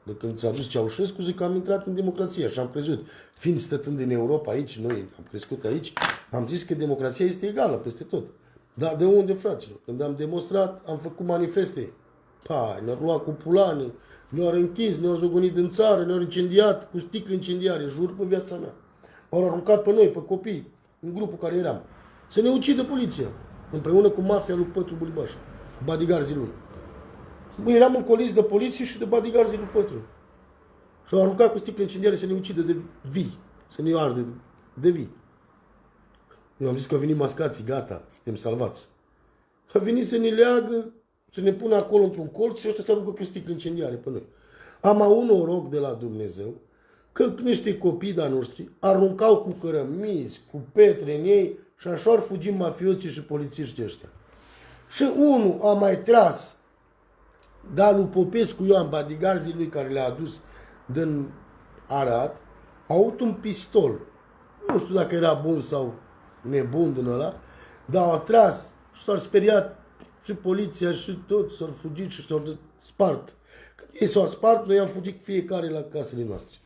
De când s-a dus Ceaușescu, zic că am intrat în democrație. Așa am crezut. Fiind stătând în Europa aici, noi am crescut aici, am zis că democrația este egală peste tot. Dar de unde, fraților? Când am demonstrat, am făcut manifeste. Ne-au luat cu pulane, ne-au închis, ne-au zogonit din țară, ne-au incendiat cu sticle incendiare, jur pe viața mea. Au aruncat pe noi, pe copii, în grupul care eram. Să ne ucidă poliția, împreună cu mafia lui Pătru Bulibașa, cu bodyguardzii lui. Eram încoliți de poliție și de bodyguardzii lui Pătru. Și au aruncat cu sticle incendiare să ne ucidă de vii, să ne arde de vii. Eu am zis că au venit mascații, gata, suntem salvați. A venit să ne leagă, să ne pună acolo într-un colț și ăștia să aruncă cu sticle incendiare pe noi. Am avut noroc de la Dumnezeu că niște copii de-a noștri aruncau cu cărămizi, cu petre în ei și așa ar fugi mafioții și polițiștii ăștia. Și unul a mai tras, dar lui Popescu Ioan, bodyguardzii lui care le-a adus din Arad, au avut un pistol. Nu știu dacă era bun sau nebun din ăla, dar au tras și s-au speriat și poliția și tot, s-au fugit și s-au spart. Când ei s-au spart, noi am fugit fiecare la casele noastre.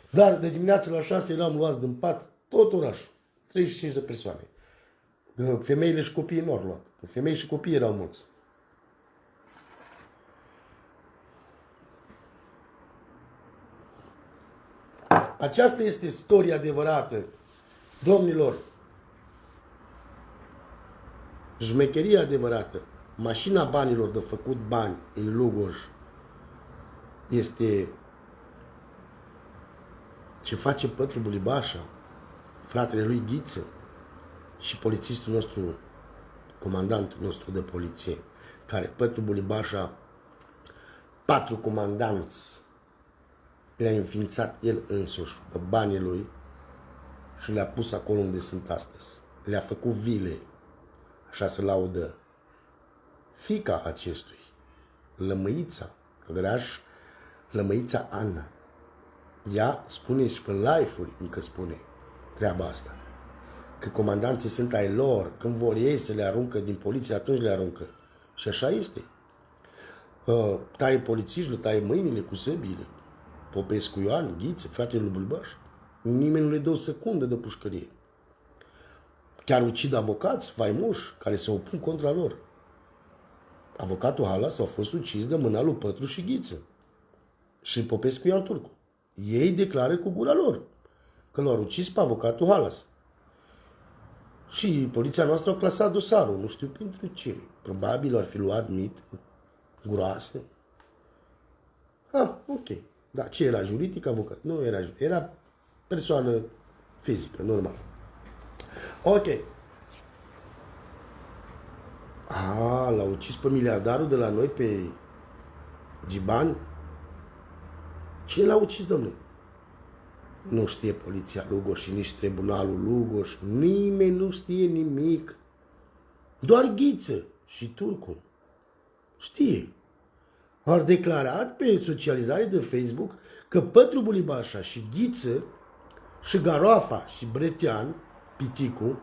Dar de dimineață la 6 eram luați din pat, tot orașul, 35 de persoane. Femeile și copiii nu au luat. Femei și copii erau mulți. Aceasta este istoria adevărată. Domnilor, șmecheria adevărată, mașina banilor de făcut bani în Lugoș este ce face Pătru Bulibașa, fratele lui Ghiță și polițistul nostru, comandantul nostru de poliție, care Pătru Bulibașa, 4 comandanți le-a înființat el însuși pe banii lui și le-a pus acolo unde sunt astăzi. Le-a făcut vile, așa se laudă fiica acestui, Lămăița, Graș, Lămăița Ana. Ea spune și pe live-uri încă spune treaba asta. Că comandanții sunt ai lor, când vor ei să le aruncă din poliție, atunci le aruncă. Și așa este. Taie polițiști, le taie mâinile cu săbile. Popescu Ioan, Ghiță, fratele lui Bulibaș. Nimeni nu le dă o secundă de pușcărie. Chiar ucid avocați, faimoși, care se opun contra lor. Avocatul Halas a fost ucis de mâna lui Pătru și Ghiță. Și Popescu Ioan Turcu. Ei declară cu gura lor că l-au ucis pe avocatul Halas. Și poliția noastră a clasat dosarul, nu știu pentru ce. Probabil ar fi luat mit groase. Ok. Dar ce era juridic, avocat? Nu era juridic. Era persoană fizică, normal. Ok. L-au ucis pe miliardarul de la noi, pe Giban? Cine l-a ucis, domnule? Nu știe poliția Lugoș și nici tribunalul Lugoș. Nimeni nu știe nimic. Doar Ghiță și Turcu știe. Au declarat pe socializare de Facebook că Pătru Bulibașa și Ghiță și Garoafa și Bretean, Piticu,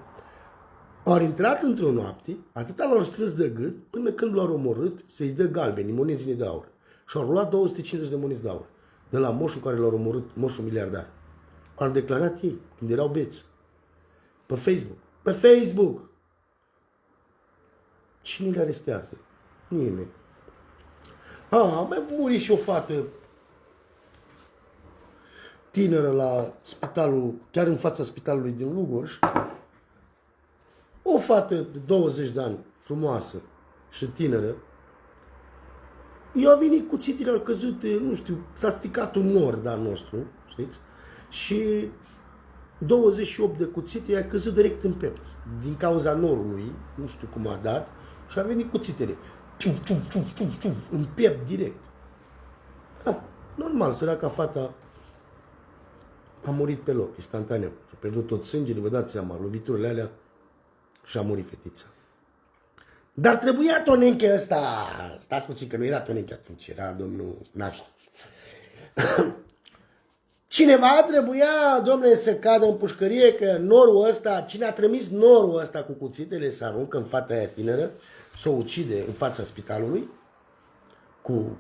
au intrat într-o noapte, atâta l-au strâns de gât, până când l-au omorât să-i dă galbeni, monezile de aur. Și au luat 250 de monezi de aur de la moșul care l-au omorât, moșul miliardar. Au declarat ei, când erau beți. Pe Facebook. Pe Facebook! Cine le arestează? Nimeni. A mai murit și o fată tânără la spitalul, chiar în fața spitalului din Lugoș. O fată de 20 de ani, frumoasă și tânără. I-au venit cuțitile, au căzut, nu știu, s-a stricat un nord al nostru știți? Și 28 de cuțite i-a căzut direct în piept. Din cauza norului, nu știu cum a dat, și a venit cuțitele. În piept direct. Normal, săraca fata a murit pe loc, instantaneu. Și-a pierdut tot sângele, vă dați seama, loviturile alea și a murit fetița. Dar trebuia Tonenche ăsta, stați puțin că nu era Tonenche atunci, era domnul Nacu. Cineva trebuia, domnule, să cadă în pușcărie că norul ăsta, cine a trimis norul ăsta cu cuțitele să aruncă în fata aia tineră, să o ucide în fața spitalului, cu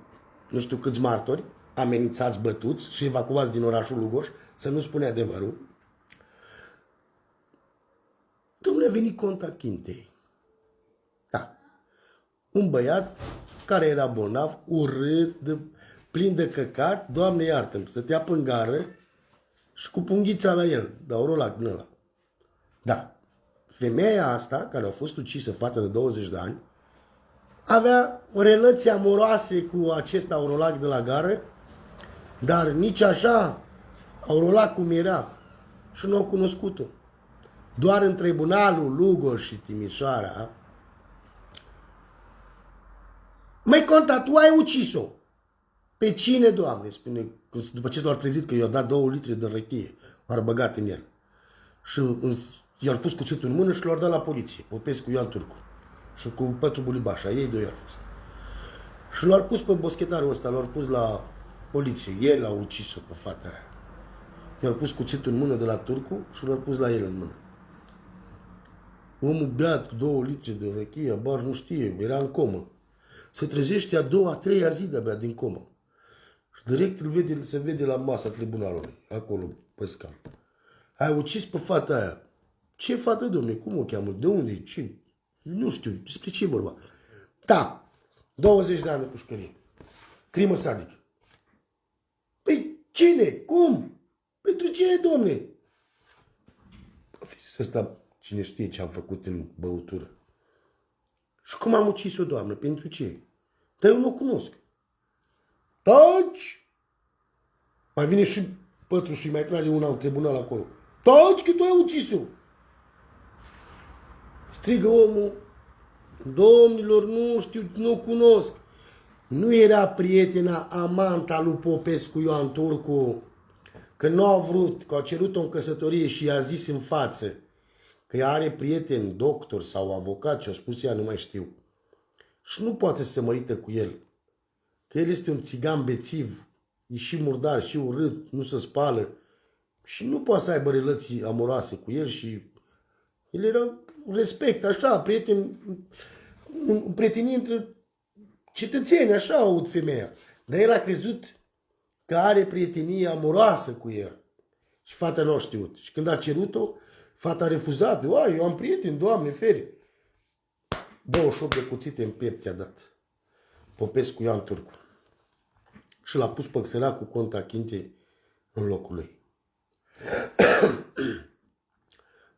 nu știu câți martori, amenințați, bătuți și evacuați din orașul Lugoș, să nu spune adevărul. Domnule, a venit Conta Chintei. Da. Un băiat care era bolnav, urât, plin de căcat, Doamne iartă-mi, stătea pe gară și cu punghița la el, dar orolac din ăla. Da. Femeia asta, care a fost ucisă, fată de 20 de ani, avea relații amoroase cu acest aurolac de la gară, dar nici așa aurolac cum era și nu au cunoscut-o. Doar în tribunalul Lugoș și Timișoara. Măi, Conta, tu ai ucis-o. Pe cine, Doamne? Spune, după ce l-au trezit că i-au dat 2 litri de răchie, l-au băgat în el. Și i-au pus cuțitul în mână și l-au dat la poliție. Popescu Ioan Turcu. Și cu Pătru Bulibașa, ei doi au fost. Și l-au pus pe boschetarul ăsta, l-au pus la poliție. El a ucis-o pe fata aia. I-au pus cuțitul în mână de la Turcu și l-au pus la el în mână. Omul beat 2 litri de răchie, abar nu știe, era în comă. Se trezește a 2-a, 3-a zi de-abia din comă. Și direct se vede la masa tribunalului, acolo, pe scaun. Ai ucis pe fata aia. Ce fată, domne? Cum o cheamă? De unde? Ce? Nu știu. Despre ce e vorba? Da. 20 de ani de pușcărie. Crimă sadică. Păi cine? Cum? Pentru ce, domne? Să ăsta, cine știe ce am făcut în băutură. Și cum am ucis-o, doamnă? Pentru ce? Dar eu nu o cunosc. Taci! Mai vine și Pătru și mai trage una în tribunal acolo. Taci că tu ai ucis-o! Strigă omul. Domnilor, nu știu, nu o cunosc. Nu era prietena amanta lui Popescu Ioan Turcu, că nu a vrut, că a cerut-o în căsătorie și i-a zis în față că ea are prieten, doctor sau avocat, și-a spus ea, nu mai știu. Și nu poate să se mărită cu el. Că el este un țigan bețiv, e și murdar, și urât, nu se spală. Și nu poate să aibă relații amoroase cu el și el era respect, așa, prieten, prietenie între cetățeni, așa aud femeia. Dar el a crezut că are prietenie amoroasă cu el. Și fata nu a știut. Și când a cerut-o, fata a refuzat. Eu am prieteni, Doamne, feri. 28 de cuțite în piept i-a dat. Popescu Ioan Turcu. Și l-a pus pe săracul Conta Chintei în locul lui.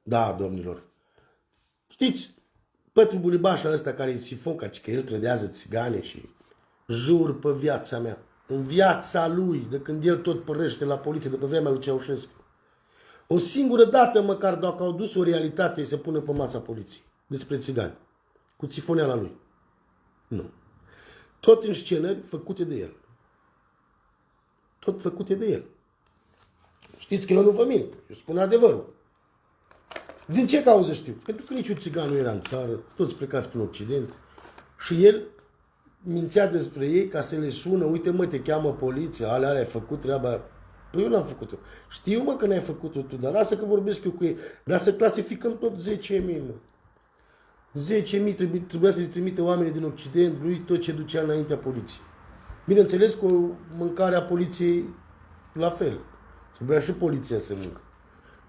Da, domnilor. Știți, Pătru Bulibașa ăsta care e sifonca, că el trădează țigane și jur pe viața mea, în viața lui, de când el tot părăște la poliție, de pe vremea lui Ceaușescu. O singură dată măcar dacă au dus o realitate să pună pe masa poliției despre țigani, cu țifoneala lui. Nu. Tot în scenări făcute de el. Tot făcute de el. Știți că eu nu vă mint, eu spun adevărul. Din ce cauză știu? Pentru că niciun țigan nu era în țară, toți plecați prin Occident și el mințea despre ei ca să le sună, uite mă, te cheamă poliția, alea ai făcut treaba. Păi eu n-am făcut-o. Știu mă că n-ai făcut-o tu, dar lasă că vorbesc eu cu ei. Dar să clasificăm tot 10.000, mă. 10.000 trebuia să le trimite oamenii din Occident, lui tot ce ducea înaintea poliției. Bineînțeles cu mâncarea poliției la fel. Trebuia și poliția să mâncă.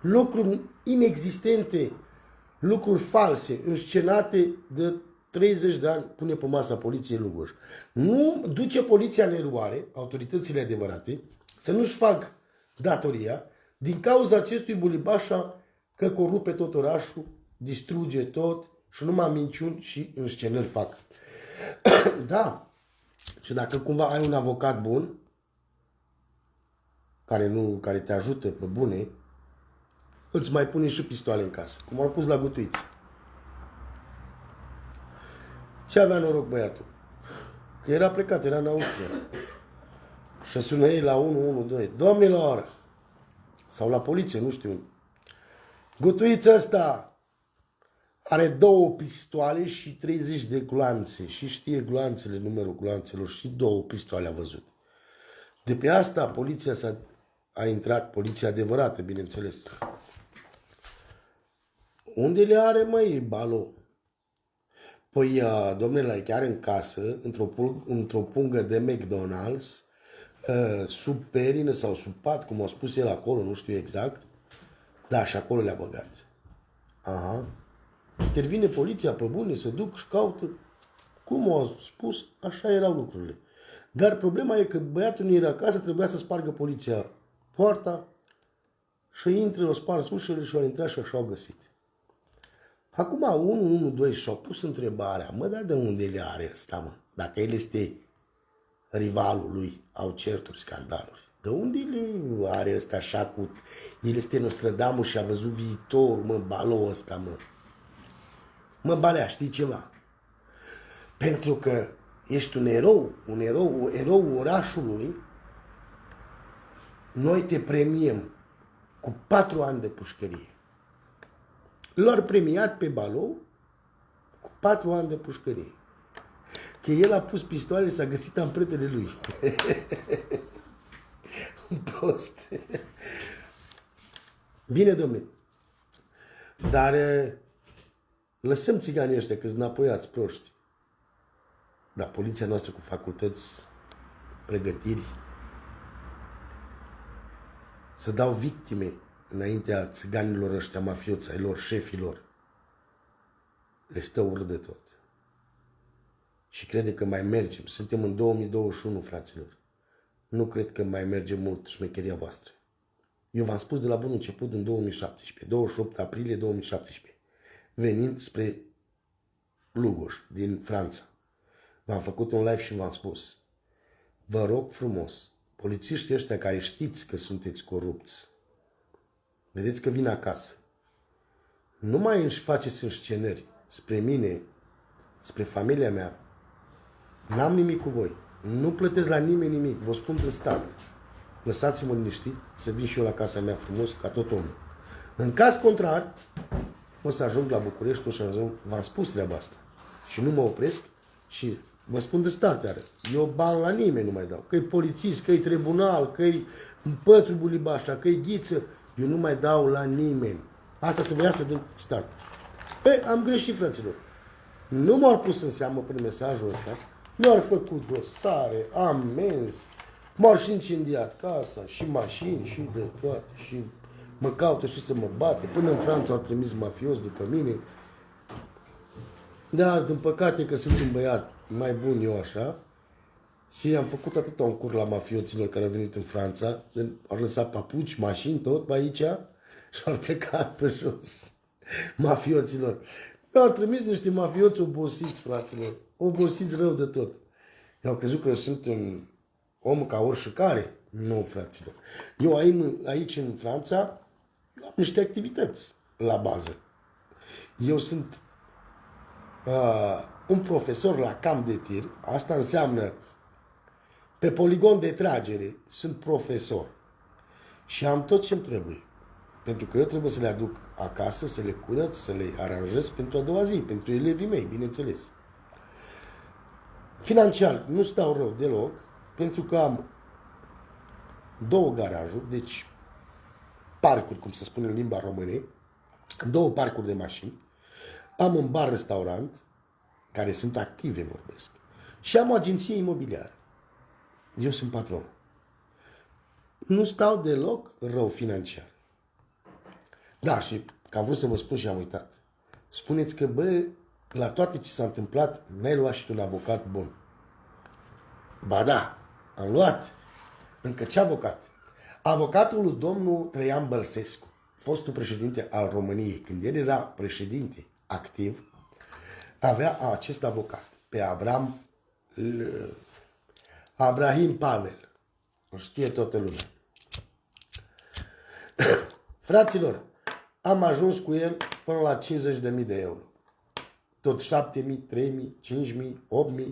Lucruri inexistente, lucruri false, înscenate de 30 de ani, pune pe masa poliției Lugoș. Nu duce poliția în eroare, autoritățile adevărate, să nu-și fac datoria, din cauza acestui Bulibașa că corupe tot orașul, distruge tot și numai minciuni și înscenări fac. Da. Și dacă cumva ai un avocat bun, care te ajută pe bune, îți mai pune și pistoale în casă, cum au pus la Gutuiți. Ce avea noroc băiatul? Că era plecat, era în Austria. Și sună ei la 112. Doamne la oră. Sau la poliție, nu știu. Gutuița ăsta are 2 pistoale și 30 de gloanțe. Și știe gloanțele, numărul gloanțelor și 2 pistoale a văzut. De pe asta poliția a intrat, poliția adevărată, bineînțeles. Unde le are, măi, balo? Păi, domnule, chiar în casă, într-o pungă de McDonald's, sub perină sau sub pat, cum a spus el acolo, nu știu exact. Da, și acolo le-a băgat. Aha. Intervine poliția pe bune, se duc și caută. Cum a spus, așa erau lucrurile. Dar problema e că băiatul nu era acasă, trebuia să spargă poliția poarta și intre, o spars ușele și au intrat și așa au găsit. Acum 112 și-au pus întrebarea, mă, dar de unde le are ăsta, mă? Dacă el este rivalul lui, au certuri, scandaluri. De unde le are ăsta așa cu... El este Nostradamus și a văzut viitorul, mă, balou ăsta, mă. Mă, balea, știi ceva? Pentru că ești un erou orașului, noi te premiem cu 4 ani de pușcărie. L-au premiat pe balou cu 4 ani de pușcărie. Că el a pus pistoale, s-a găsit ampretele lui. Un prost. Bine, domnule. Dar lăsăm țiganii ăștia, că-s înapoiați, proști. Dar poliția noastră cu facultăți, pregătiri, să dau victime înaintea țiganilor ăștia mafioți, ai lor, șefilor, le stă urât de tot. Și crede că mai mergem. Suntem în 2021, fraților. Nu cred că mai merge mult șmecheria voastră. Eu v-am spus de la bun început în 2017, 28 aprilie 2017, venind spre Lugoj, din Franța. V-am făcut un live și v-am spus, vă rog frumos, polițiștii ăștia care știți că sunteți corupți, vedeți că vin acasă, nu mai își faceți înscenări spre mine, spre familia mea, n-am nimic cu voi, nu plătesc la nimeni nimic, vă spun de start, lăsați-mă liniștit să vin și eu la casa mea frumos ca tot omul. În caz contrar, o să ajung la București, o să ajung, v-am spus treaba asta și nu mă opresc și vă spun de start iară, eu bani la nimeni nu mai dau, că-i polițist, că-i tribunal, că-i Pătru Bulibașa, că-i Ghiță, eu nu mai dau la nimeni. Asta să vă iasă de start. Am greșit, fraților. Nu m-au pus în seamă prin mesajul ăsta, mi-au făcut dosare, amenzi, m-au și incendiat casa, și mașini, și de toate, și mă caută și să mă bate. Până în Franța au trimis mafioți după mine. Da, din păcate că sunt un băiat mai bun eu așa și am făcut atâta un cur la mafioților care au venit în Franța, au lăsat papuci, mașini, tot pe aici și au plecat pe jos. Mafioților. Mi-au trimis niște mafioți obosiți, fraților. Obosiți rău de tot. Eu crezut că eu sunt un om ca oricare. Nu, fraților. Eu aici în Franța eu am niște activități la bază. Eu sunt un profesor la camp de tir. Asta înseamnă pe poligon de tragere sunt profesor. Și am tot ce-mi trebuie. Pentru că eu trebuie să le aduc acasă, să le curăț, să le aranjez pentru a doua zi, pentru elevii mei, bineînțeles. Financiar nu stau rău deloc, pentru că am 2 garajuri, deci parcuri, cum se spune în limba română, 2 parcuri de mașini, am un bar-restaurant, care sunt active, vorbesc, și am o agenție imobiliară. Eu sunt patron. Nu stau deloc rău financiar. Da, și că am vrut să vă spun și am uitat. Spuneți că, bă, la toate ce s-a întâmplat, n-ai luat și tu un avocat bun. Ba da, am luat. Încă ce avocat? Avocatul lui domnul Traian Bălsescu, fostul președinte al României, când el era președinte activ, avea acest avocat, pe Abrahim Pavel. O știe toată lumea. Fraților, am ajuns cu el până la 50.000 de euro. Tot 7.000, 3.000, 5.000, 8.000.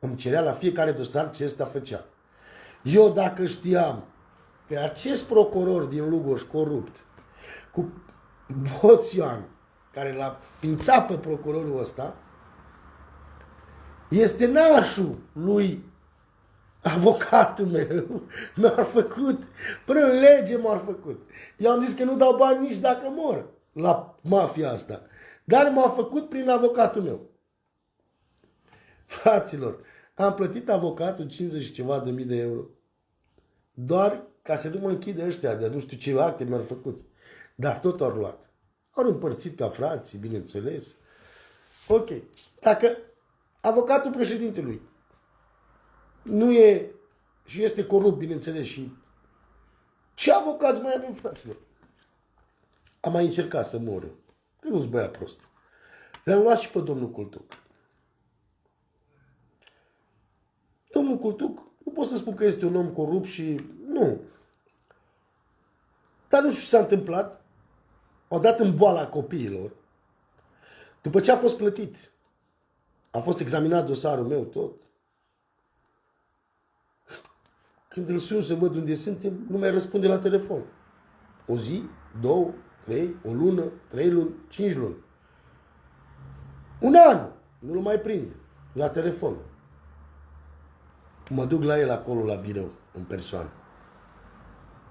Îmi cerea la fiecare dosar ce ăsta făcea. Eu dacă știam că acest procuror din Lugoș corupt, cu Boțioan, care l-a ființat pe procurorul ăsta, este nașul lui avocatul meu. Mi-a făcut, până în lege m-a făcut. Eu am zis că nu dau bani nici dacă mor la mafia asta. Dar m-a făcut prin avocatul meu. Fraților, am plătit avocatul 50 și ceva de mii de euro. Doar ca să nu mă închide ăștia de nu știu ce acte mi-au făcut. Dar tot au luat. Au împărțit ca frații, bineînțeles. Ok. Dacă avocatul președintelui nu e și este corupt, bineînțeles, și ce avocați mai avem, fraților? Am mai încercat să mor eu, că nu-s băiat prost. Le-am luat și pe domnul Cultuc. Domnul Cultuc, nu pot să spun că este un om corupt și nu. Dar nu știu ce s-a întâmplat. Au dat în boala copiilor. După ce a fost plătit, a fost examinat dosarul meu tot. Când îl sun să văd unde suntem, nu mai răspunde la telefon. O zi, 2, 3, o lună, 3 luni, 5 luni. Un an nu-l mai prind la telefon. Mă duc la el acolo la birou, în persoană.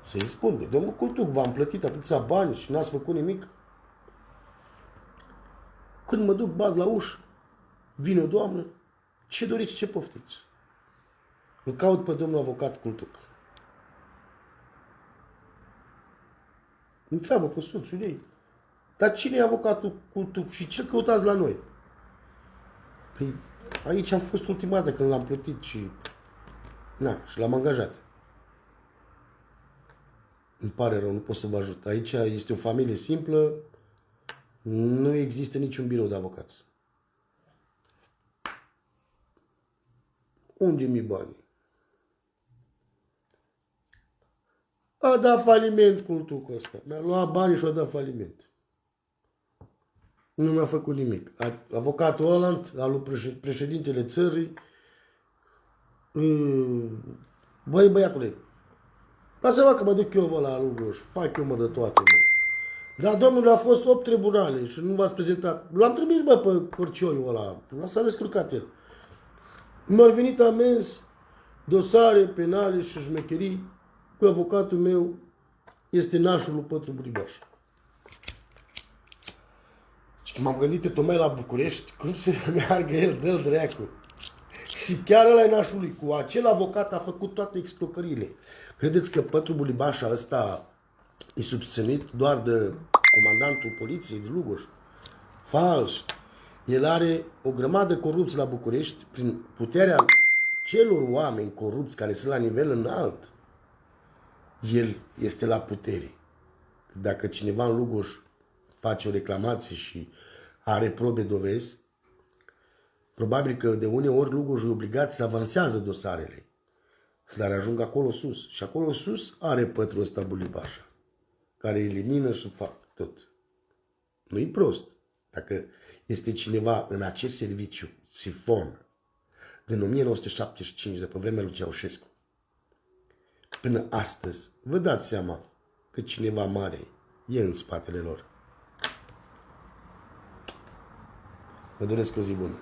Să-i spun, domnul Cultuc, v-am plătit atâția bani și n-ați făcut nimic. Când mă duc, bat la ușă, vine o doamnă, ce doriți, ce poftiți? Îl caut pe domnul avocat Cultuc. Întreabă pe soțul ei, dar cine e avocatul Cultuc și ce căutați la noi? Păi, aici am fost ultima dată când l-am plătit și și l-am angajat. Îmi pare rău, nu pot să vă ajut. Aici este o familie simplă, nu există niciun birou de avocați. Unde-mi banii? A dat faliment Cultucul ăsta. Mi-a luat banii și a dat faliment. Nu mi-a făcut nimic. Avocatul Oland, al lui președintele țării, băi, băiatule, lasă-mă că mă duc eu la Lugoș, fac eu mă de toate, mă. Dar domnule, a fost 8 tribunale și nu v-ați prezentat. L-am trimis, bă, pe Corcioiul ăla, s-a descurcat el. Mi-au venit amenzi, dosare penale și șmecherii, cu avocatul meu este nașul lui Pătru Bulibaș. Și m-am gândit eu tocmai la București, cum să meargă el, dă-l dracu. Și chiar ăla e nașul lui. Cu acel avocat a făcut toate explocările. Credeți că Pătru Bulibașa ăsta e subținut doar de comandantul poliției de Lugoș? Fals. El are o grămadă de corupți la București prin puterea celor oameni corupți care sunt la nivel înalt. El este la putere. Dacă cineva în Lugoș face o reclamație și are probe dovezi, probabil că de uneori Lugoș e obligat să avansează dosarele. Dar ajung acolo sus. Și acolo sus are Pătrul ăsta Bulibașa, care elimină și fac tot. Nu-i prost. Dacă este cineva în acest serviciu, sifon, din 1975, de pe vremea lui Ceaușescu, până astăzi, vă dați seama că cineva mare e în spatele lor. Vă doresc o zi bună.